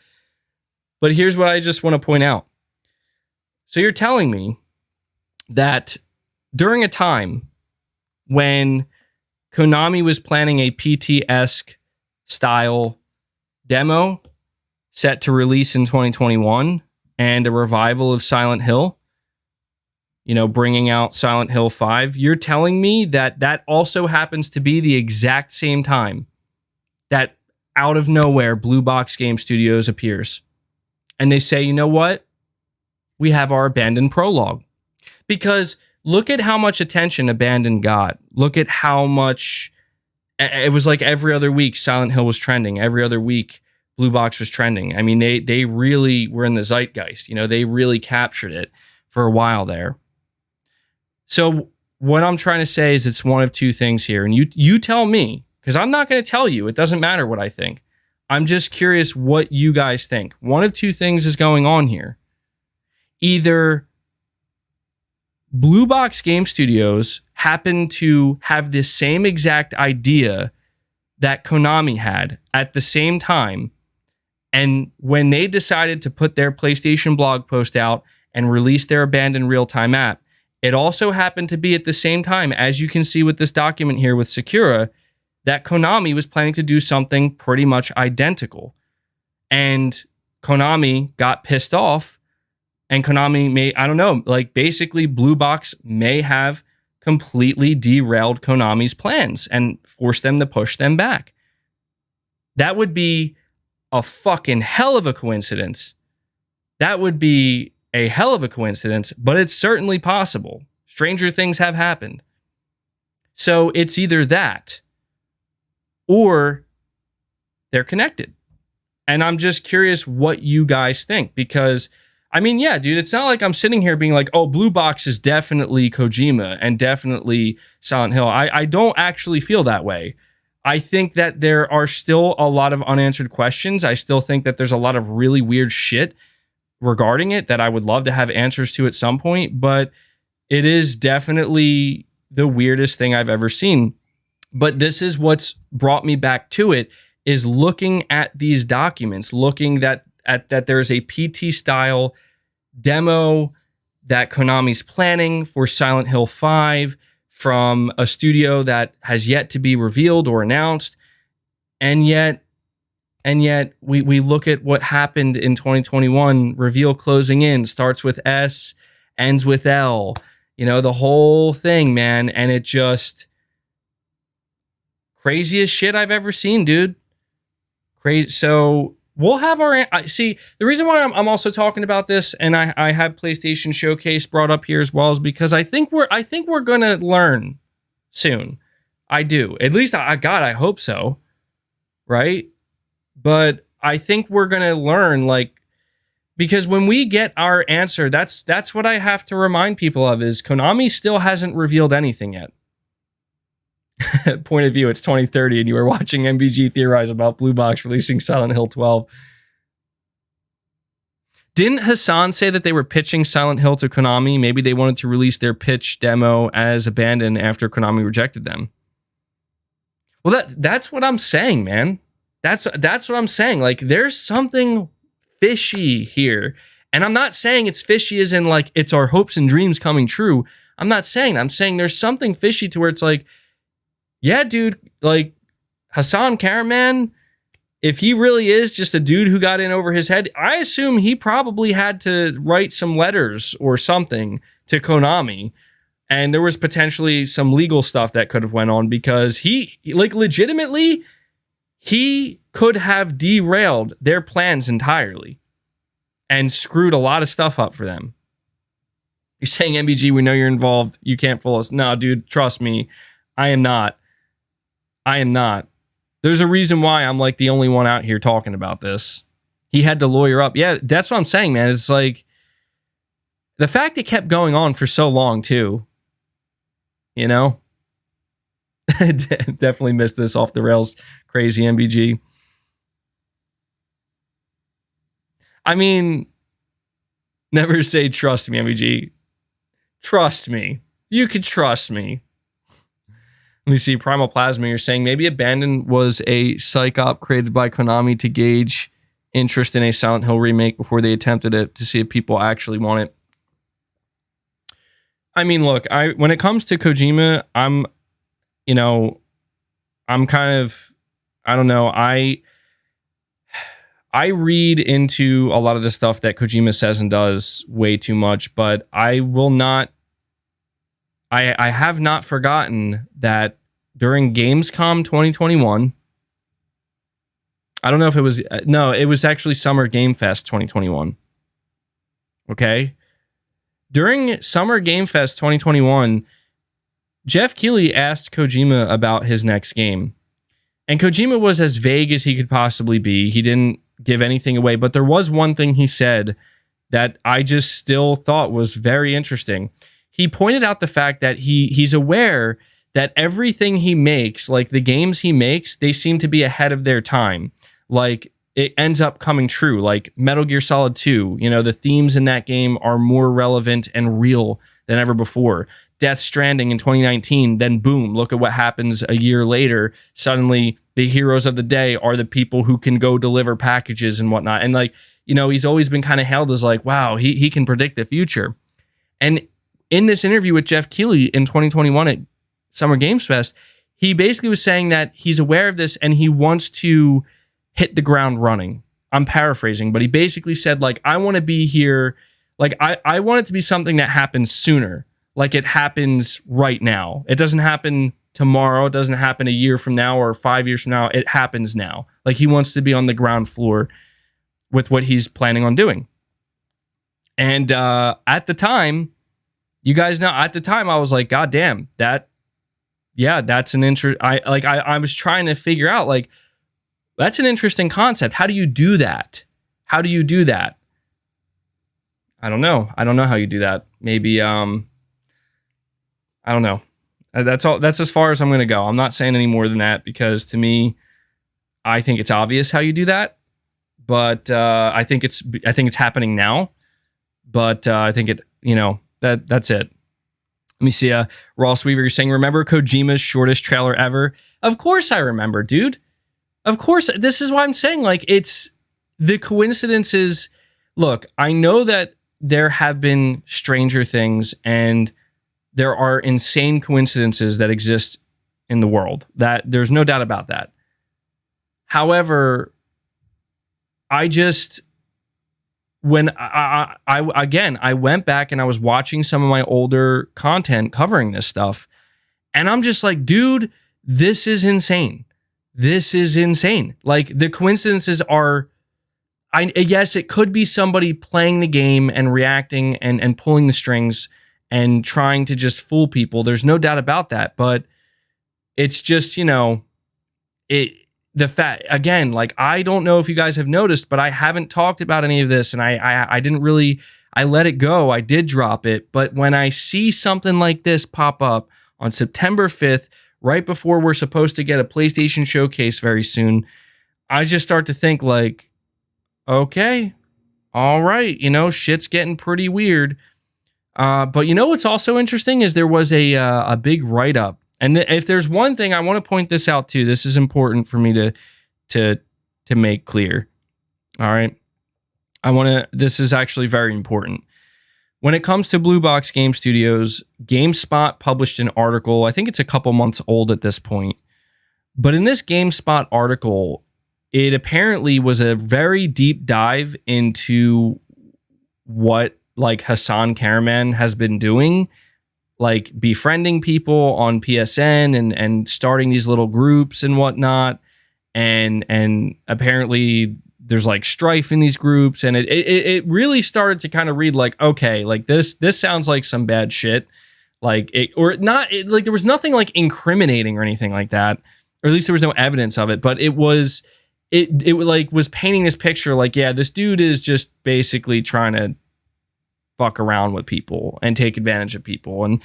But here's what I just want to point out. So you're telling me that during a time when Konami was planning a PT-esque style demo set to release in 2021 and a revival of Silent Hill, bringing out Silent Hill 5, you're telling me that also happens to be the exact same time that out of nowhere Blue Box Game Studios appears. And they say, you know what? We have our Abandoned Prologue. Because look at how much attention Abandoned got. Look at how much... It was like every other week Silent Hill was trending. Every other week Blue Box was trending. I mean, they really were in the zeitgeist. They really captured it for a while there. So what I'm trying to say is it's one of two things here. And you tell me, because I'm not going to tell you. It doesn't matter what I think. I'm just curious what you guys think. One of two things is going on here. Either Blue Box Game Studios happen to have the same exact idea that Konami had at the same time. And when they decided to put their PlayStation blog post out and release their Abandoned real-time app, it also happened to be at the same time, as you can see with this document here with Sakura, that Konami was planning to do something pretty much identical. And Konami got pissed off, and Konami basically Blue Box may have completely derailed Konami's plans and forced them to push them back. That would be a fucking hell of a coincidence. That would be a hell of a coincidence, but it's certainly possible. Stranger things have happened. So it's either that or they're connected. And I'm just curious what you guys think, because yeah, dude, it's not like I'm sitting here being like, oh, Blue Box is definitely Kojima and definitely Silent Hill. I don't actually feel that way. I think that there are still a lot of unanswered questions. I still think that there's a lot of really weird shit regarding it that I would love to have answers to at some point, but it is definitely the weirdest thing I've ever seen. But this is what's brought me back to it, is looking at these documents, looking at that there's a PT style demo that Konami's planning for Silent Hill 5 from a studio that has yet to be revealed or announced. And yet we look at what happened in 2021, reveal closing in, starts with S, ends with L, the whole thing, man. And it just craziest shit I've ever seen, dude. Crazy. So we'll have the reason why I'm also talking about this, and I have PlayStation Showcase brought up here as well, is because I think we're going to learn soon. I do. At least I hope so. Right? But I think we're going to learn, because when we get our answer, that's what I have to remind people of, is Konami still hasn't revealed anything yet. Point of view, it's 2030 and you are watching MBG theorize about Blue Box releasing Silent Hill 12. Didn't Hassan say that they were pitching Silent Hill to Konami? Maybe they wanted to release their pitch demo as Abandoned after Konami rejected them. Well, that's what I'm saying, man. That's what I'm saying. There's something fishy here. And I'm not saying it's fishy as in it's our hopes and dreams coming true. I'm not saying that. I'm saying there's something fishy to where it's yeah, dude, Hassan Karaman, if he really is just a dude who got in over his head, I assume he probably had to write some letters or something to Konami. And there was potentially some legal stuff that could have went on, because he legitimately, he could have derailed their plans entirely and screwed a lot of stuff up for them. You're saying, MBG, we know you're involved. You can't fool us. No, dude, trust me. I am not. There's a reason why I'm like the only one out here talking about this. He had to lawyer up. Yeah, that's what I'm saying, man. It's like the fact it kept going on for so long, too. You know? Definitely missed this off the rails. Crazy MBG. I mean, never say trust me, MBG. Trust me. You could trust me. Let me see. Primal Plasma, you're saying maybe Abandon was a psych op created by Konami to gauge interest in a Silent Hill remake before they attempted it to see if people actually want it. I mean, look, when it comes to Kojima, I'm kind of, I don't know. I read into a lot of the stuff that Kojima says and does way too much, but I will not. I have not forgotten that during Gamescom 2021, I don't know if it was, no, it was actually Summer Game Fest 2021. Okay. During Summer Game Fest 2021, Jeff Keighley asked Kojima about his next game. And Kojima was as vague as he could possibly be. He didn't give anything away, but there was one thing he said that I just still thought was very interesting. He pointed out the fact that he's aware that everything he makes, like the games he makes, they seem to be ahead of their time. Like it ends up coming true. Like Metal Gear Solid 2, the themes in that game are more relevant and real than ever before. Death Stranding in 2019, then boom, look at what happens a year later. Suddenly the heroes of the day are the people who can go deliver packages and whatnot. And he's always been kind of hailed as like, wow, he can predict the future. And in this interview with Jeff Keighley in 2021 at Summer Games Fest, he basically was saying that he's aware of this and he wants to hit the ground running. I'm paraphrasing, but he basically said, like, I want to be here. Like, I want it to be something that happens sooner. Like it happens right now. It doesn't happen tomorrow. It doesn't happen a year from now or 5 years from now. It happens now. Like he wants to be on the ground floor with what he's planning on doing. And at the time, you guys know, at the time I was like, God damn, that's an I was trying to figure out, like, that's an interesting concept. How do you do that? I don't know. I don't know how you do that. Maybe, I don't know. That's all. That's as far as I'm going to go. I'm not saying any more than that because to me, I think it's obvious how you do that. But I think it's happening now. But I think that's it. Let me see. Ross Weaver, you're saying, remember Kojima's shortest trailer ever? Of course I remember, dude. Of course. This is why I'm saying, like, it's the coincidences. Look, I know that there have been stranger things and there are insane coincidences that exist in the world. That there's no doubt about that. However, I went back and I was watching some of my older content covering this stuff, and I'm just like, dude, this is insane. Like the coincidences are, yes, it could be somebody playing the game and reacting and pulling the strings and trying to just fool people. There's no doubt about that. But it's just, the fact, again, like, I don't know if you guys have noticed, but I haven't talked about any of this, and I didn't really, I let it go. I did drop it. But when I see something like this pop up on September 5th, right before we're supposed to get a PlayStation showcase very soon, I just start to think like, okay, all right, shit's getting pretty weird. But what's also interesting is there was a big write-up. And if there's one thing I want to point this out too, this is important for me to make clear. All right. This is actually very important. When it comes to Blue Box Game Studios, GameSpot published an article. I think it's a couple months old at this point. But in this GameSpot article, it apparently was a very deep dive into what like Hassan Karaman has been doing, like befriending people on PSN and starting these little groups and whatnot. And apparently there's like strife in these groups, and it really started to kind of read like, okay, like this sounds like some bad shit, like it or not, like there was nothing like incriminating or anything like that, or at least there was no evidence of it, but it was like was painting this picture like, yeah, this dude is just basically trying to fuck around with people and take advantage of people, and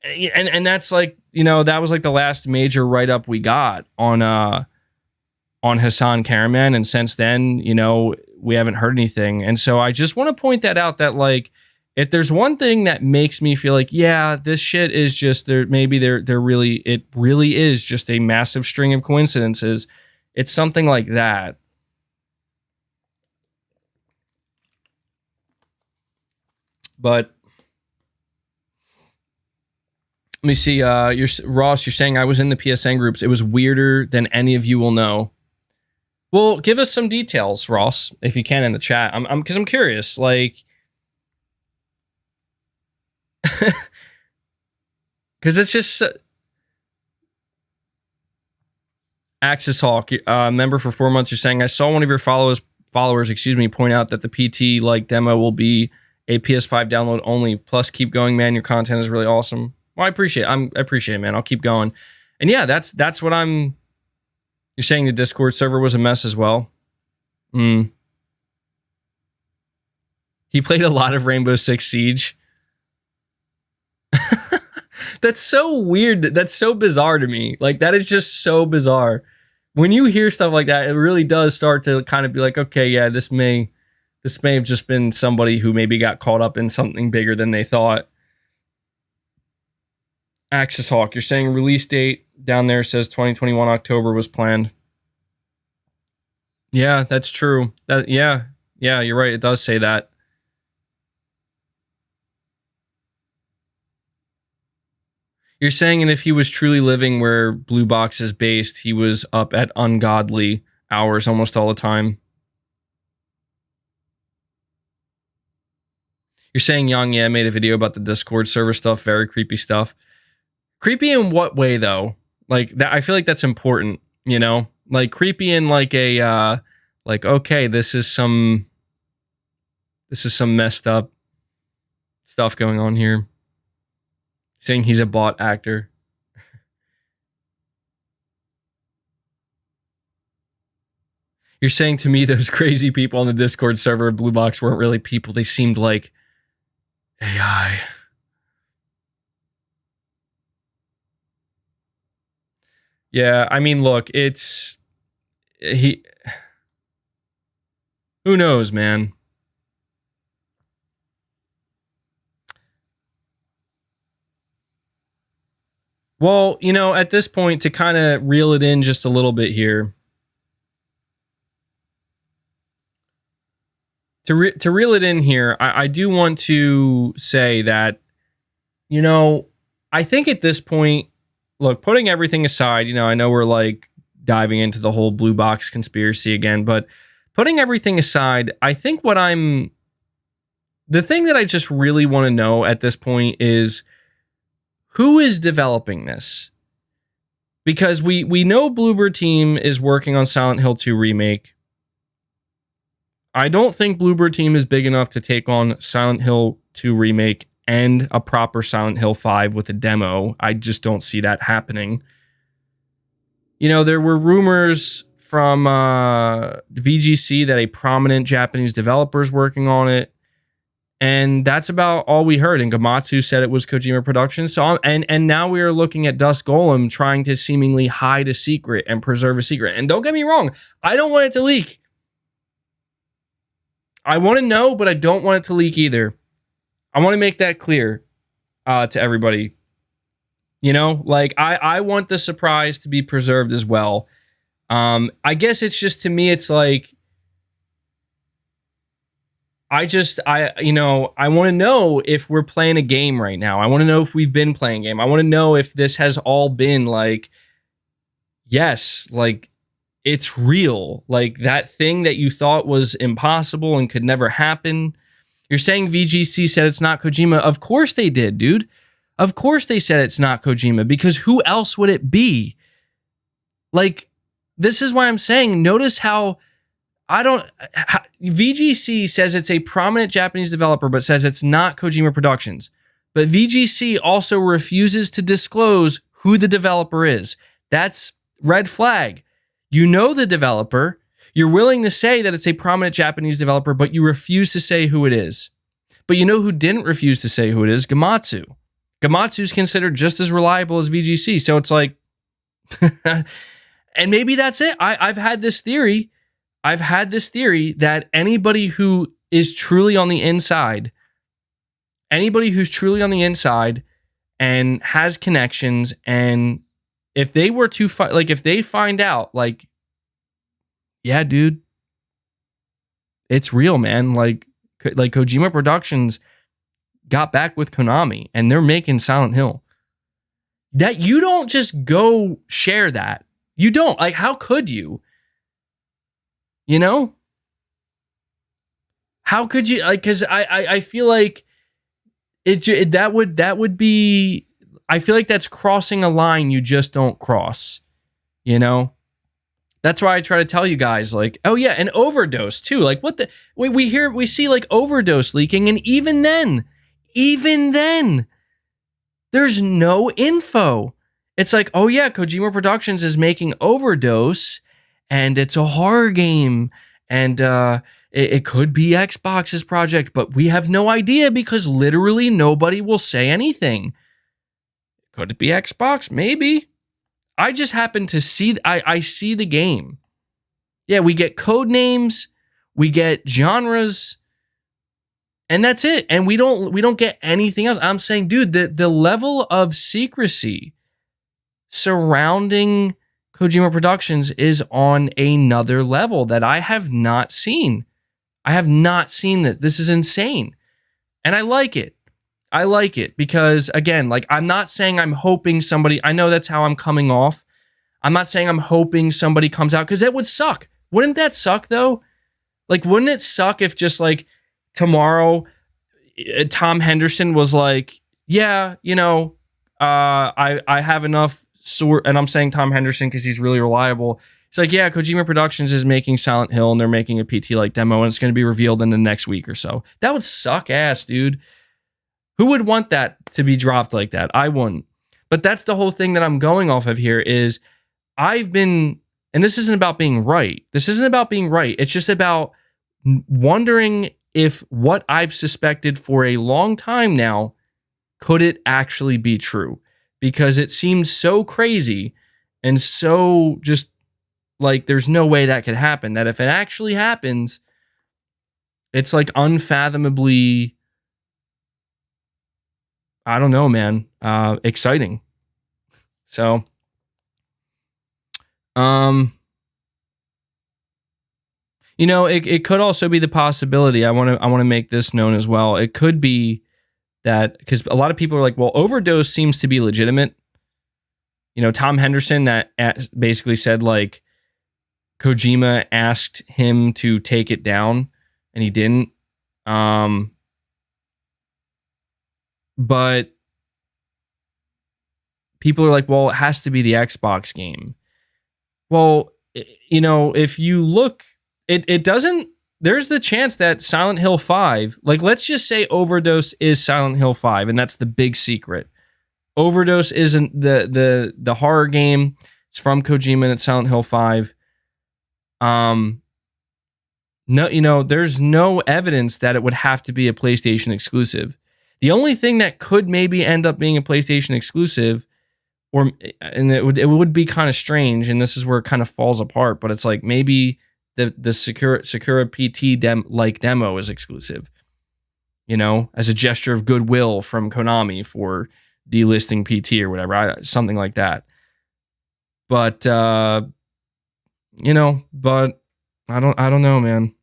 that's like, that was like the last major write up we got on Hassan Karaman, and since then, we haven't heard anything. And so I just want to point that out, that like, if there's one thing that makes me feel like, yeah, this shit is just there, maybe it really is just a massive string of coincidences, it's something like that. But let me see. Ross, you're saying I was in the PSN groups. It was weirder than any of you will know. Well, give us some details, Ross, if you can, in the chat. Because I'm curious. Like, because it's just Axis Hawk, member for 4 months. You're saying I saw one of your followers, point out that the PT like demo will be a PS5 download only. Plus, keep going, man. Your content is really awesome. Well, I appreciate it, man. I'll keep going. And yeah, that's what I'm. You're saying the Discord server was a mess as well? He played a lot of Rainbow Six Siege. That's so weird. That's so bizarre to me. Like, that is just so bizarre. When you hear stuff like that, it really does start to kind of be like, okay, yeah, this may have just been somebody who maybe got caught up in something bigger than they thought. Axis Hawk, you're saying release date down there says 2021 October was planned. Yeah, that's true. Yeah, you're right. It does say that. You're saying, and if he was truly living where Blue Box is based, he was up at ungodly hours almost all the time. You're saying Yang Yeah made a video about the Discord server stuff, very creepy stuff. Creepy in what way, though? Like, that, I feel like that's important, Like, creepy in like a like, okay, this is some messed up stuff going on here. Saying he's a bot actor. You're saying to me those crazy people on the Discord server of Blue Box weren't really people, they seemed like AI. Yeah, I mean, look, who knows, man? Well, at this point, to kind of reel it in just a little bit here, to reel it in here, I do want to say that, I think at this point, look, putting everything aside, I know we're like diving into the whole Blue Box conspiracy again, but putting everything aside, I think the thing that I just really want to know at this point is who is developing this? Because we know Bloober Team is working on Silent Hill 2 Remake. I don't think Bloober Team is big enough to take on Silent Hill 2 Remake and a proper Silent Hill 5 with a demo. I just don't see that happening. There were rumors from VGC that a prominent Japanese developer is working on it. And that's about all we heard. And Gamatsu said it was Kojima Productions. So, and now we are looking at Dust Golem trying to seemingly hide a secret and preserve a secret. And don't get me wrong, I don't want it to leak. I want to know, but I don't want it to leak either. I want to make that clear to everybody. Like I want the surprise to be preserved as well. I guess it's just, to me, it's like, I want to know if we're playing a game right now. I want to know if we've been playing a game. I want to know if this has all been like, yes, like it's real. Like that thing that you thought was impossible and could never happen. You're saying VGC said it's not Kojima. Of course they did, dude. Of course they said it's not Kojima, because who else would it be? Like, this is why I'm saying, notice how I don't. VGC says it's a prominent Japanese developer, but says it's not Kojima Productions. But VGC also refuses to disclose who the developer is. That's red flag. You know the developer. You're willing to say that it's a prominent Japanese developer, but you refuse to say who it is. But you know who didn't refuse to say who it is? Gamatsu. Gamatsu's considered just as reliable as VGC. So it's like, and maybe that's it. I've had this theory that anybody who is truly on the inside, and has connections, and if they were to if they find out, like, yeah, dude, it's real, man. Like Kojima Productions got back with Konami and they're making Silent Hill. That you don't just go share that. You don't. Like, how could you? You know? How could you? Like, because I feel like that would be. I feel like that's crossing a line you just don't cross. You know? That's why I try to tell you guys, like, oh yeah, an overdose too. Like, what the? We see like overdose leaking, and even then, there's no info. It's like, oh yeah, Kojima Productions is making Overdose, and it's a horror game, and it could be Xbox's project, but we have no idea because literally nobody will say anything. Could it be Xbox? Maybe. I just happen to see, I see the game. Yeah, we get code names, we get genres, and that's it. And we don't get anything else. I'm saying, dude, the level of secrecy surrounding Kojima Productions is on another level that I have not seen. I have not seen this. This is insane. And I like it. I like it because, again, like, I'm not saying I'm hoping somebody, I know that's how I'm coming off. I'm not saying I'm hoping somebody comes out, because it would suck. Wouldn't that suck, though? Like, wouldn't it suck if just, like, tomorrow Tom Henderson was like, yeah, you know, I have enough and I'm saying Tom Henderson because he's really reliable. It's like, yeah, Kojima Productions is making Silent Hill and they're making a PT-like demo and it's going to be revealed in the next week or so. That would suck ass, dude. Who would want that to be dropped like that? I wouldn't. But that's the whole thing that I'm going off of here is and this isn't about being right. This isn't about being right. It's just about wondering if what I've suspected for a long time now, could it actually be true? Because it seems so crazy and so just like there's no way that could happen, that if it actually happens, it's like unfathomably, I don't know, man, exciting. So, you know, it could also be the possibility. I want to make this known as well. It could be that, because a lot of people are like, well, Overdose seems to be legitimate. You know, Tom Henderson that basically said like Kojima asked him to take it down and he didn't. But people are like, well, it has to be the Xbox game. Well, you know, if you look, it doesn't, there's the chance that Silent Hill 5, like, let's just say Overdose is Silent Hill 5, and that's the big secret. Overdose isn't the horror game. It's from Kojima and it's Silent Hill 5. No, you know, there's no evidence that it would have to be a PlayStation exclusive. The only thing that could maybe end up being a PlayStation exclusive, and it would be kind of strange, and this is where it kind of falls apart, but it's like maybe the Sakura PT demo is exclusive, you know, as a gesture of goodwill from Konami for delisting PT or whatever, something like that. But you know, but I don't know, man.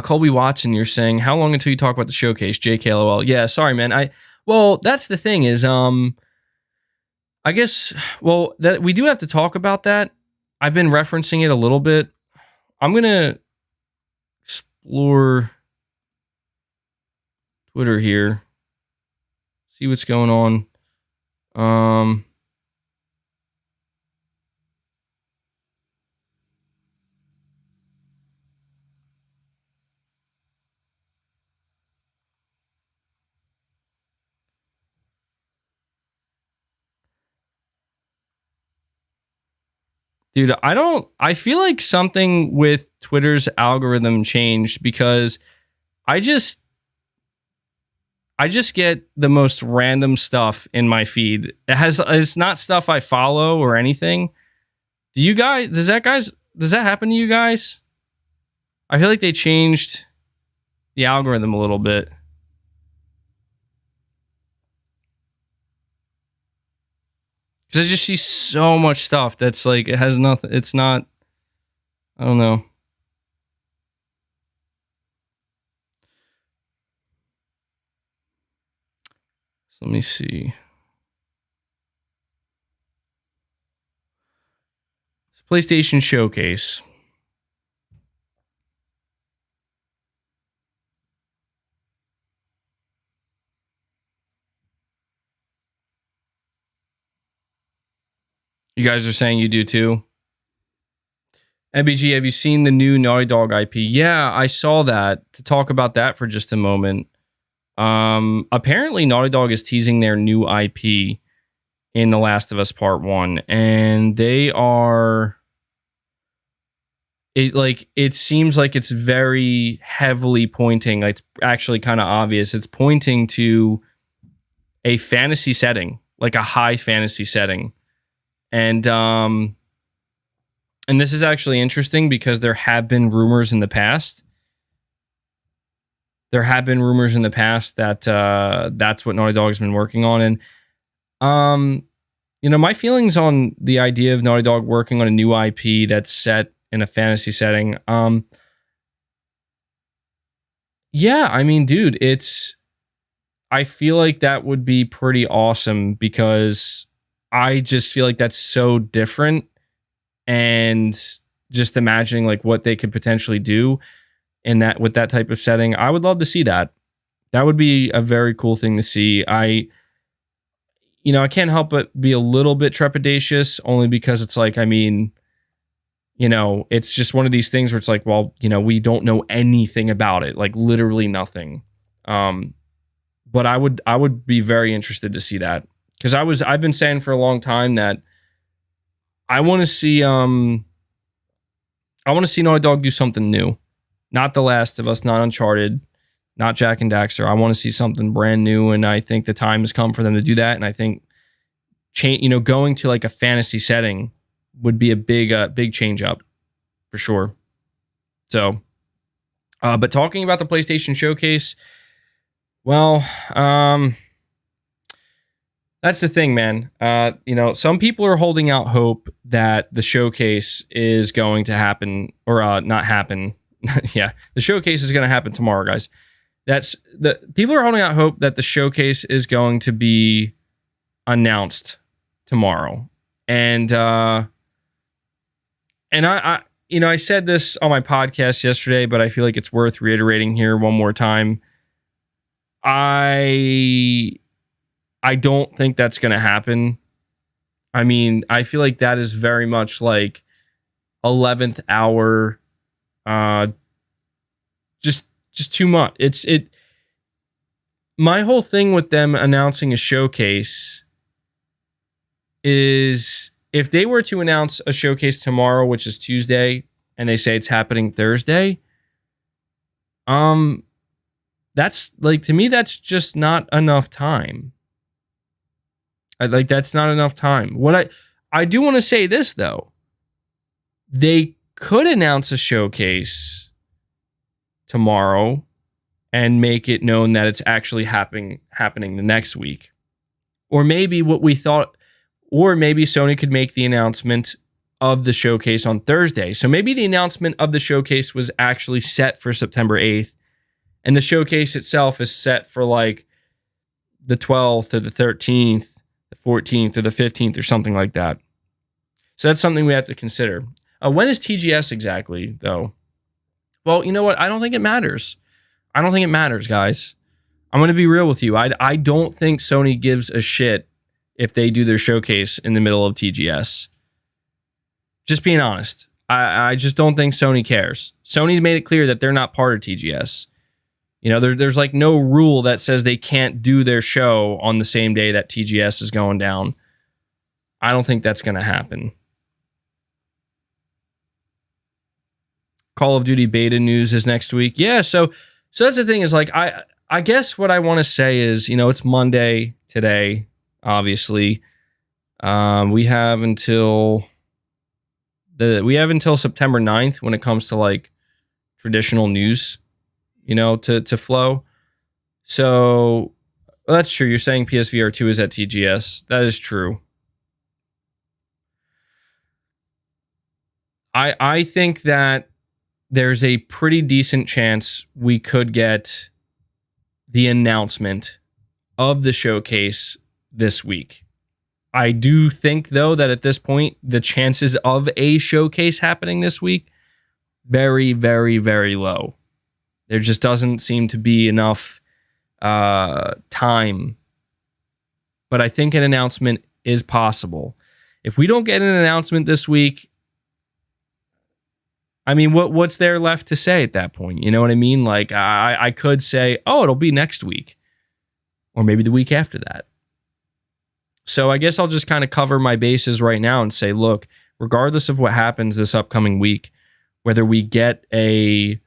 Colby Watson, you're saying, how long until you talk about the showcase? JKLOL. Yeah, sorry, man. Well, that's the thing is, I guess, well, that we do have to talk about that. I've been referencing it a little bit. I'm going to explore Twitter here. See what's going on. Dude, I feel like something with Twitter's algorithm changed because I just get the most random stuff in my feed. It's not stuff I follow or anything. Does that happen to you guys? I feel like they changed the algorithm a little bit. Because I just see so much stuff that's like, it has nothing, it's not, I don't know. So let me see. PlayStation Showcase. You guys are saying you do too? MBG, have you seen the new Naughty Dog IP? Yeah, I saw that. To talk about that for just a moment. Apparently Naughty Dog is teasing their new IP in The Last of Us Part 1. And they are... It seems like it's very heavily pointing, like it's actually kind of obvious. It's pointing to a fantasy setting, like a high fantasy setting. And this is actually interesting because there have been rumors in the past. There have been rumors in the past that that's what Naughty Dog's been working on. And, my feelings on the idea of Naughty Dog working on a new IP that's set in a fantasy setting. Yeah, I mean, dude, I feel like that would be pretty awesome because I just feel like that's so different. And just imagining like what they could potentially do in that with that type of setting, I would love to see that. That would be a very cool thing to see. I can't help but be a little bit trepidatious only because it's like, I mean, it's just one of these things where it's like, well, we don't know anything about it, like literally nothing. But I would be very interested to see that because I've been saying for a long time that I want to see Naughty Dog do something new. Not The Last of Us, not Uncharted, not Jack and Daxter. I want to see something brand new, and I think the time has come for them to do that. And I think going to like a fantasy setting would be a big change up for sure. So, but talking about the PlayStation Showcase, well, that's the thing, man. Some people are holding out hope that the showcase is going to happen or not happen. Yeah, the showcase is going to happen tomorrow, guys. People are holding out hope that the showcase is going to be announced tomorrow. And I said this on my podcast yesterday, but I feel like it's worth reiterating here one more time. I don't think that's going to happen. I mean, I feel like that is very much like 11th hour, just too much. My whole thing with them announcing a showcase is if they were to announce a showcase tomorrow, which is Tuesday, and they say it's happening Thursday, that's like, to me, that's just not enough time. That's not enough time. What I do want to say this though, they could announce a showcase tomorrow and make it known that it's actually happening the next week. Or maybe Sony could make the announcement of the showcase on Thursday. So maybe the announcement of the showcase was actually set for September 8th, and the showcase itself is set for like the 12th or the 13th, the 14th or the 15th or something like that. So that's something we have to consider. When is TGS exactly, though? Well, you know what? I don't think it matters. I don't think it matters, guys. I'm going to be real with you. I don't think Sony gives a shit if they do their showcase in the middle of TGS. Just being honest. I just don't think Sony cares. Sony's made it clear that they're not part of TGS. There's like no rule that says they can't do their show on the same day that TGS is going down. I don't think that's going to happen. Call of Duty beta news is next week. Yeah, so that's the thing is like I guess what I want to say is, it's Monday today, obviously. We have until September 9th when it comes to like traditional news, to flow. So well, that's true. You're saying PSVR 2 is at TGS. That is true. I think that there's a pretty decent chance we could get the announcement of the showcase this week. I do think, though, that at this point, the chances of a showcase happening this week, very, very, very low. There just doesn't seem to be enough time. But I think an announcement is possible. If we don't get an announcement this week, I mean, what's there left to say at that point? You know what I mean? Like, I could say, oh, it'll be next week. Or maybe the week after that. So I guess I'll just kind of cover my bases right now and say, look, regardless of what happens this upcoming week, whether we get an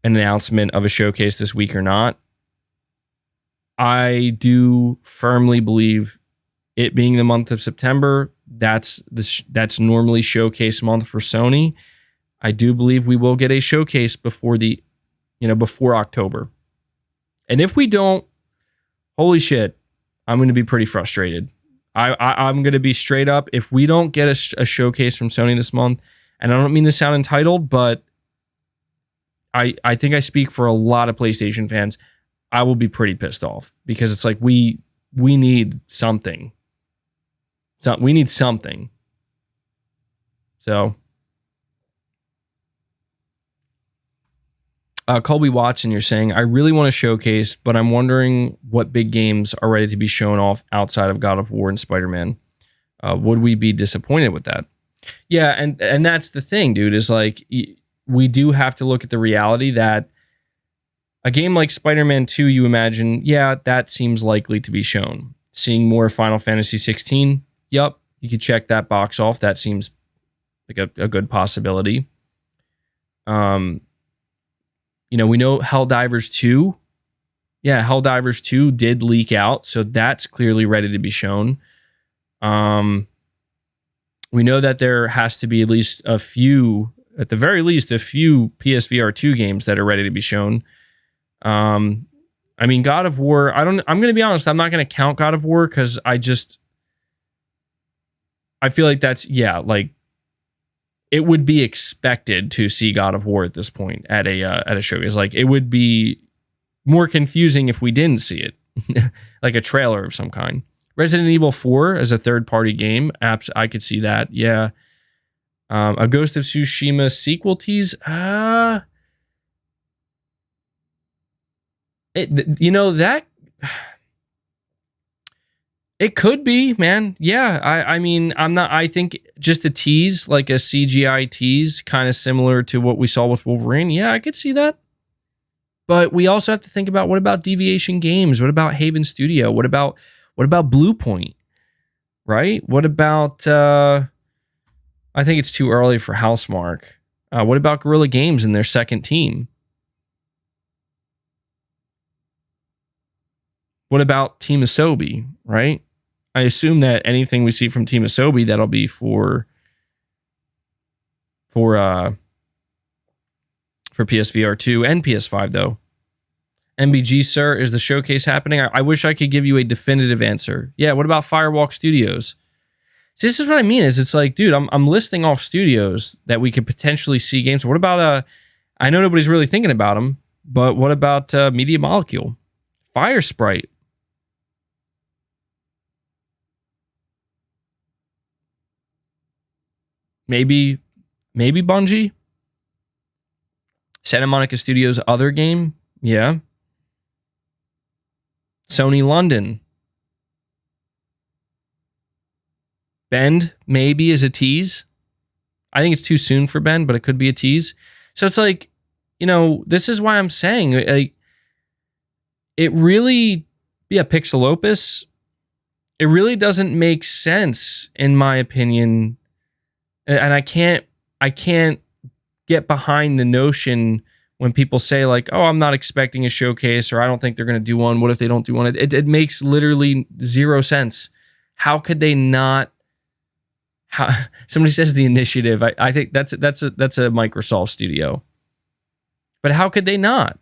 announcement of a showcase this week or not, I do firmly believe it being the month of September, that's normally showcase month for Sony. I do believe we will get a showcase before October. And if we don't, holy shit, I'm going to be pretty frustrated. I'm going to be straight up. If we don't get a showcase from Sony this month, and I don't mean to sound entitled, but I think I speak for a lot of PlayStation fans, I will be pretty pissed off because it's like we need something. We need something. So, Colby Watson, you're saying, I really want to showcase, but I'm wondering what big games are ready to be shown off outside of God of War and Spider-Man. Would we be disappointed with that? Yeah, and that's the thing, dude, is like, we do have to look at the reality that a game like Spider-Man 2, you imagine, yeah, that seems likely to be shown. Seeing more Final Fantasy 16, yup, you could check that box off. That seems like a good possibility. We know Helldivers 2. Yeah, Helldivers 2 did leak out, so that's clearly ready to be shown. We know that there has to be at the very least, a few PSVR 2 games that are ready to be shown. I mean, God of War, I'm going to be honest, I'm not going to count God of War because I feel like it would be expected to see God of War at this point at a showcase. Like, it would be more confusing if we didn't see it, like a trailer of some kind. Resident Evil 4 as a third-party game, I could see that. Yeah, a Ghost of Tsushima sequel tease. That. It could be, man. Yeah, I mean, I think just a tease, like a CGI tease, kind of similar to what we saw with Wolverine. Yeah, I could see that. But we also have to think about, what about Deviation Games? What about Haven Studio? What about Blue Point? Right? What about, I think it's too early for Housemarque. What about Guerrilla Games and their second team? What about Team Asobi, right? I assume that anything we see from Team Asobi, that'll be for PSVR 2 and PS5, though. MBG, sir, is the showcase happening? I wish I could give you a definitive answer. Yeah, what about Firewalk Studios? See, this is what I mean, is it's like, dude, I'm listing off studios that we could potentially see games. What about, I know nobody's really thinking about them, but what about Media Molecule? Fire Sprite? Maybe Bungie? Santa Monica Studios' other game? Yeah. Sony London. Bend, maybe, is a tease. I think it's too soon for Bend, but it could be a tease. So it's like, this is why I'm saying, like, it really, Pixel Opus, it really doesn't make sense, in my opinion. And I can't get behind the notion when people say like, oh, I'm not expecting a showcase, or I don't think they're going to do one. What if they don't do one? It makes literally zero sense. How could they not? Somebody says the initiative. I think that's a Microsoft studio. But how could they not?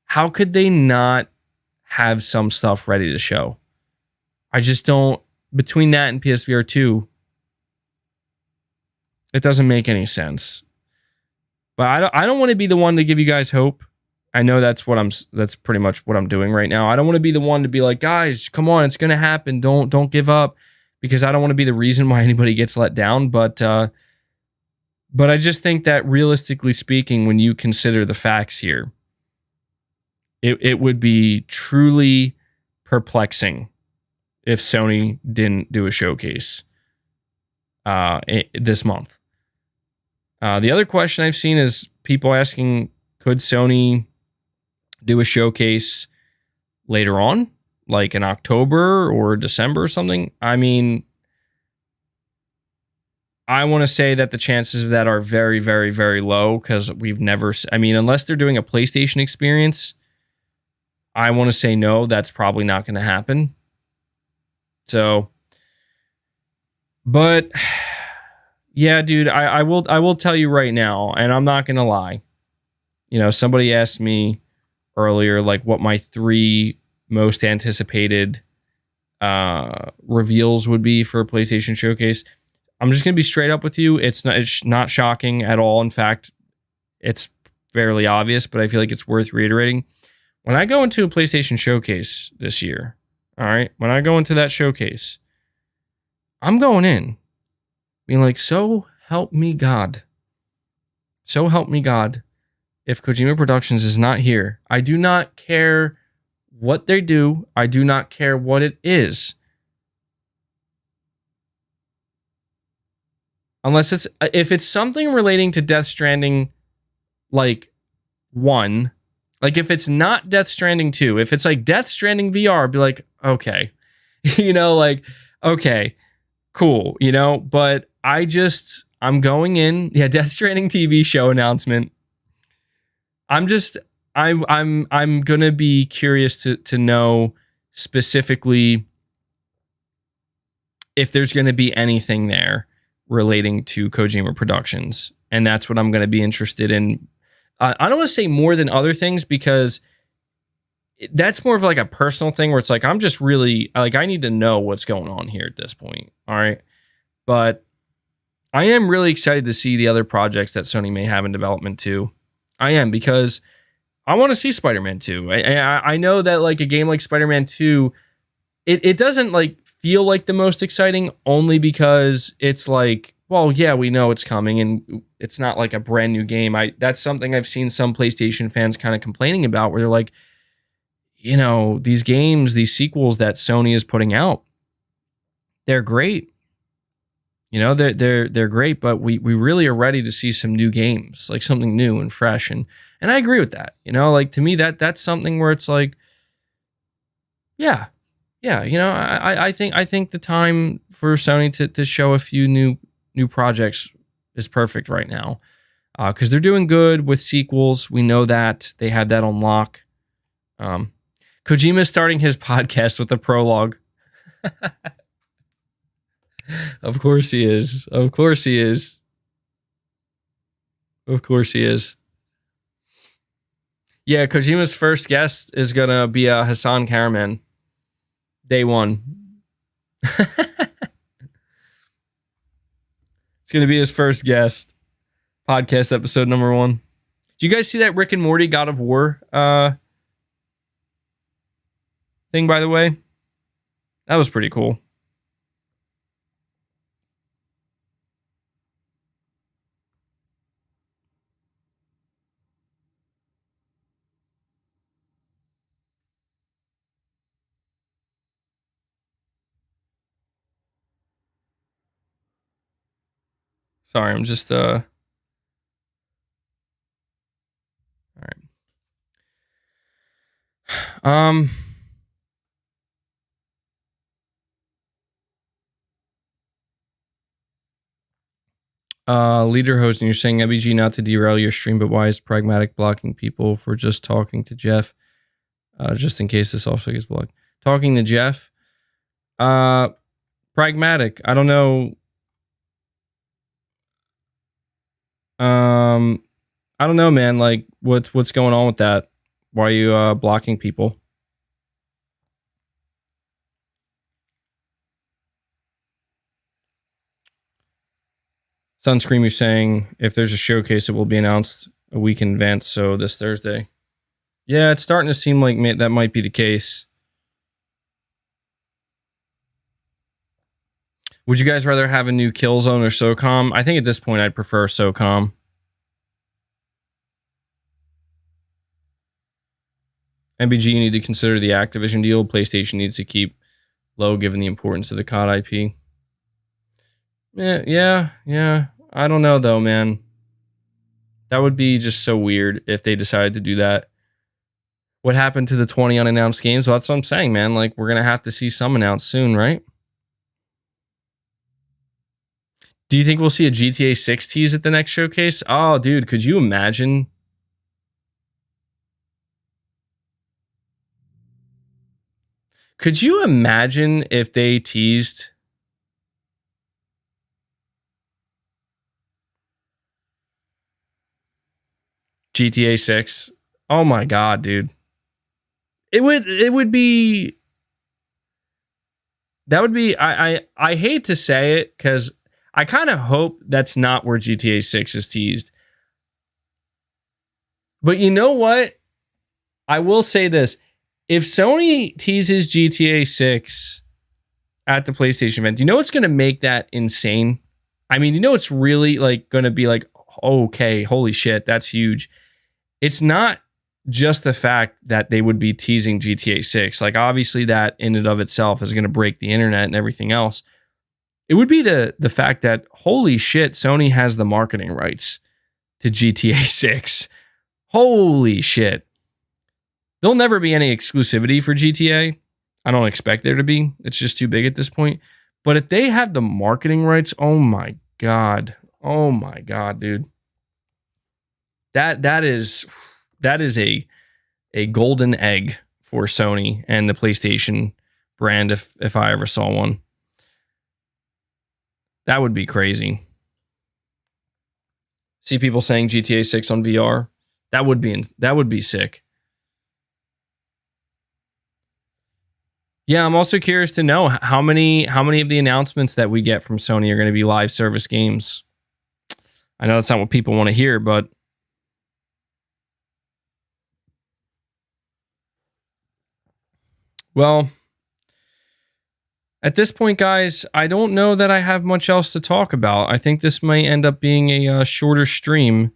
How could they not have some stuff ready to show? I just don't. Between that and PSVR 2, it doesn't make any sense. But I don't want to be the one to give you guys hope. I know that's pretty much what I'm doing right now. I don't want to be the one to be like, guys, come on, it's gonna happen. Don't give up, because I don't want to be the reason why anybody gets let down. But I just think that realistically speaking, when you consider the facts here, it would be truly perplexing if Sony didn't do a showcase this month. The other question I've seen is people asking, could Sony do a showcase later on, like in October or December or something? I mean, I want to say that the chances of that are very, very, very low, because we've never, I mean, unless they're doing a PlayStation experience, I want to say no, that's probably not going to happen. So, but yeah, dude, I will tell you right now, and I'm not going to lie. You know, somebody asked me earlier, like, what my 3 most anticipated reveals would be for a PlayStation Showcase. I'm just going to be straight up with you. It's not shocking at all. In fact, it's fairly obvious, but I feel like it's worth reiterating. When I go into a PlayStation Showcase this year, all right, when I go into that showcase, I'm going in being like, so help me God. So help me God. If Kojima Productions is not here, I do not care what they do. I do not care what it is. Unless if it's something relating to Death Stranding, like 1, like if it's not Death Stranding 2, if it's like Death Stranding VR, I'd be like, okay, you know, like, okay, cool, you know, but I'm going in, yeah, Death Stranding TV show announcement. I'm gonna be curious to know specifically if there's gonna be anything there relating to Kojima Productions, and that's what I'm gonna be interested in. I don't want to say more than other things, because that's more of like a personal thing where it's like, I'm just really like, I need to know what's going on here at this point. All right. But I am really excited to see the other projects that Sony may have in development too. I am, because I want to see Spider-Man 2. I know that like a game like Spider-Man 2, it doesn't like feel like the most exciting, only because it's like, well, yeah, we know it's coming and it's not like a brand new game. That's something I've seen some PlayStation fans kind of complaining about, where they're like, you know, these games, these sequels that Sony is putting out, they're great. You know, they're great, but we really are ready to see some new games, like something new and fresh. And I agree with that. You know, like to me, that's something where it's like, yeah, you know, I think the time for Sony to show a few new projects is perfect right now, because they're doing good with sequels. We know that they had that on lock. Kojima's starting his podcast with a prologue. Of course he is. Of course he is. Of course he is. Yeah, Kojima's first guest is gonna be Hassan Karaman. Day 1. It's gonna be his first guest. Podcast episode number 1. Did you guys see that Rick and Morty God of War thing, by the way? That was pretty cool. Sorry, I'm just all right. Leader host, and you're saying MBG not to derail your stream, but why is Pragmatic blocking people for just talking to Jeff? Just in case this also gets blocked. Talking to Jeff. Pragmatic. I don't know. I don't know, man. Like, what's going on with that? Why are you blocking people? Sunscream, you're saying if there's a showcase, it will be announced a week in advance. So this Thursday. Yeah, it's starting to seem like that might be the case. Would you guys rather have a new Killzone or SOCOM? I think at this point I'd prefer SOCOM. MBG, you need to consider the Activision deal. PlayStation needs to keep low given the importance of the COD IP. Yeah. I don't know though, man. That would be just so weird if they decided to do that. What happened to the 20 unannounced games? Well, that's what I'm saying, man. Like, we're going to have to see some announced soon, right? Do you think we'll see a GTA 6 tease at the next showcase? Oh, dude, could you imagine? Could you imagine if they teased GTA 6? Oh my god, dude. It would be that would be I hate to say it cuz I kind of hope that's not where GTA 6 is teased. But you know what? I will say this. If Sony teases GTA 6 at the PlayStation event, do you know what's going to make that insane? I mean, you know it's really like going to be like, okay, holy shit, that's huge. It's not just the fact that they would be teasing GTA 6. Like, obviously that in and of itself is going to break the internet and everything else. It would be the fact that, holy shit, Sony has the marketing rights to GTA 6. Holy shit. There'll never be any exclusivity for GTA. I don't expect there to be. It's just too big at this point. But if they have the marketing rights, oh my god. Oh my god, dude. That is a golden egg for Sony and the PlayStation brand if I ever saw one. That would be crazy. See people saying GTA 6 on VR. That would be sick. Yeah, I'm also curious to know how many of the announcements that we get from Sony are going to be live service games. I know that's not what people want to hear, but well, at this point, guys, I don't know that I have much else to talk about. I think this may end up being a shorter stream.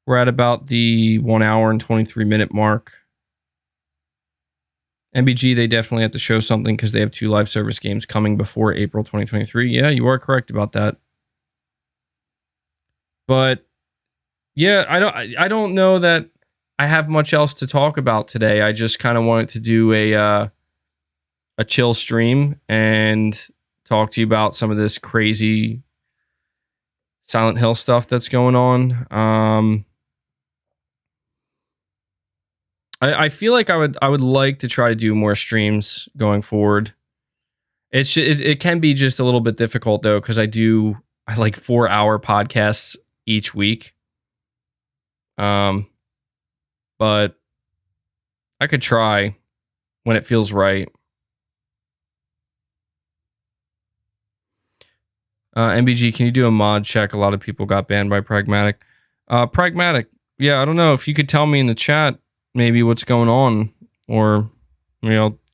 We're at about the 1 hour and 23 minute mark. MBG, they definitely have to show something because they have 2 live service games coming before April 2023. Yeah, you are correct about that. But yeah, I don't know that I have much else to talk about today. I just kind of wanted to do a chill stream and talk to you about some of this crazy Silent Hill stuff that's going on. I feel like I would like to try to do more streams going forward. It can be just a little bit difficult though, because I like 4-hour podcasts each week. But I could try when it feels right. MBG, can you do a mod check? A lot of people got banned by Pragmatic. Pragmatic, yeah, I don't know if you could tell me in the chat maybe what's going on, or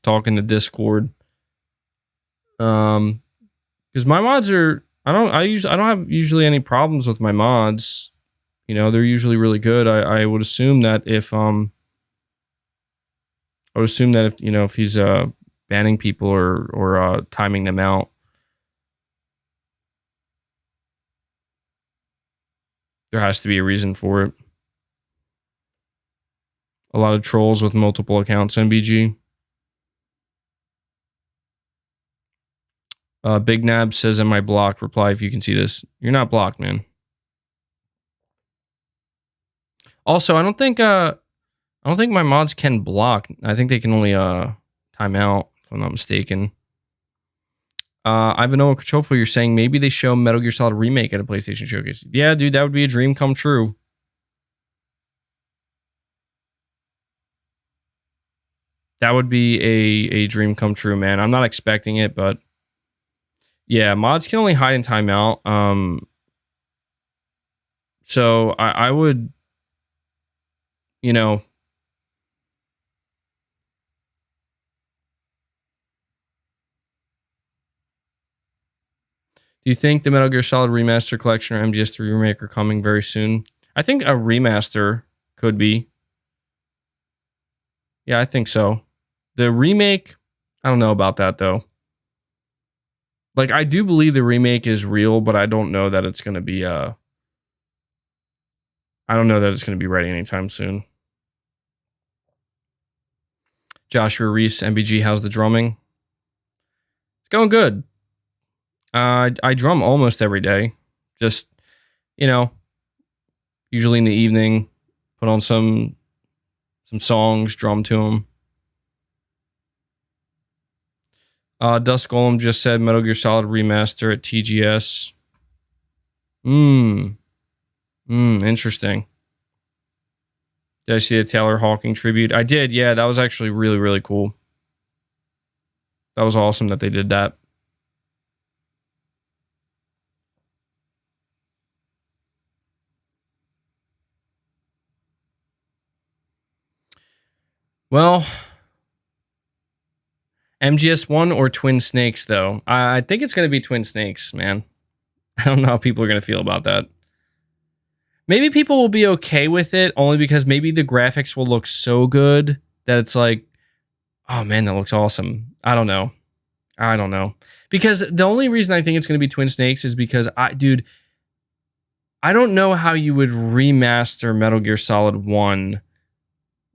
talk in the Discord. Because my mods are, I don't have usually any problems with my mods. They're usually really good. I would assume that if if he's banning people or timing them out, there has to be a reason for it. A lot of trolls with multiple accounts, MBG. Big Nab says, am I blocked? Reply if you can see this. You're not blocked, man. Also, I don't think my mods can block. I think they can only time out, if I'm not mistaken. Ivanhoe Controlful, you're saying maybe they show Metal Gear Solid Remake at a PlayStation Showcase. Yeah, dude, that would be a dream come true. That would be a dream come true, man. I'm not expecting it, but yeah, mods can only hide in timeout. So I would, you know, do you think the Metal Gear Solid Remaster Collection or MGS3 Remake are coming very soon? I think a remaster could be. Yeah, I think so. The remake, I don't know about that, though. Like, I do believe the remake is real, but I don't know that it's going to be, I don't know that it's going to be ready anytime soon. Joshua Reese, MBG, how's the drumming? It's going good. I drum almost every day. Just, you know, usually in the evening, put on some songs, drum to them. Dusk Golem just said Metal Gear Solid Remaster at TGS. Interesting. Did I see the Taylor Hawking tribute? I did, yeah. That was actually really, really cool. That was awesome that they did that. Well, MGS1 or Twin Snakes, though? I think it's going to be Twin Snakes, man. I don't know how people are going to feel about that. Maybe people will be okay with it, only because maybe the graphics will look so good that it's like, oh man, that looks awesome. I don't know. Because the only reason I think it's going to be Twin Snakes is because, I don't know how you would remaster Metal Gear Solid 1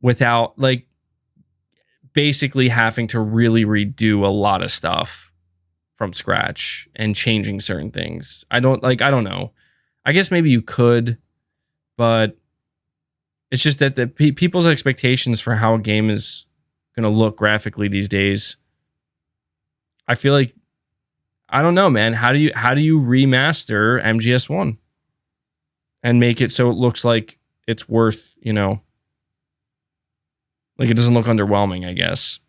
without, like, basically having to really redo a lot of stuff from scratch and changing certain things. I don't know. I guess maybe you could, but it's just that the people's expectations for how a game is going to look graphically these days, I feel like, I don't know, man. How do you remaster MGS1 and make it so it looks like it's worth, like it doesn't look underwhelming, I guess.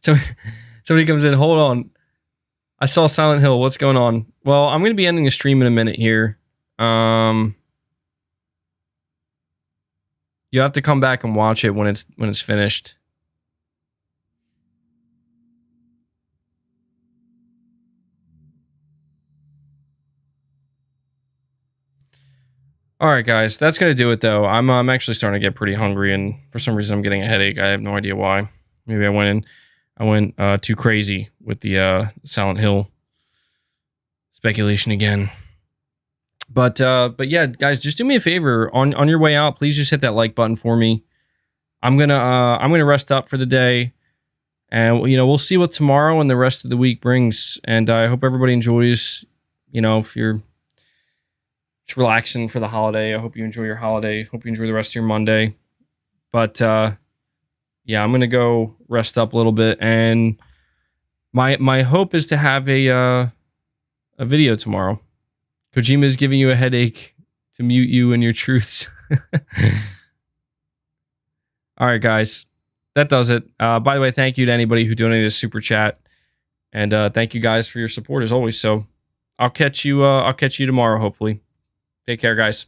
So somebody comes in, hold on. I saw Silent Hill. What's going on? Well, I'm going to be ending the stream in a minute here. You have to come back and watch it when it's finished. All right, guys, that's going to do it, though. I'm actually starting to get pretty hungry, and for some reason I'm getting a headache. I have no idea why. Maybe I went too crazy with the Silent Hill speculation again. But yeah, guys, just do me a favor. On your way out, please just hit that like button for me. I'm gonna rest up for the day, and we'll see what tomorrow and the rest of the week brings. And I hope everybody enjoys. If you're just relaxing for the holiday, I hope you enjoy your holiday. Hope you enjoy the rest of your Monday. But yeah, I'm gonna go rest up a little bit, and my hope is to have a video tomorrow. Kojima is giving you a headache to mute you and your truths. All right, guys, that does it. By the way, thank you to anybody who donated a super chat, and thank you guys for your support as always. So I'll catch you tomorrow, hopefully. Take care, guys.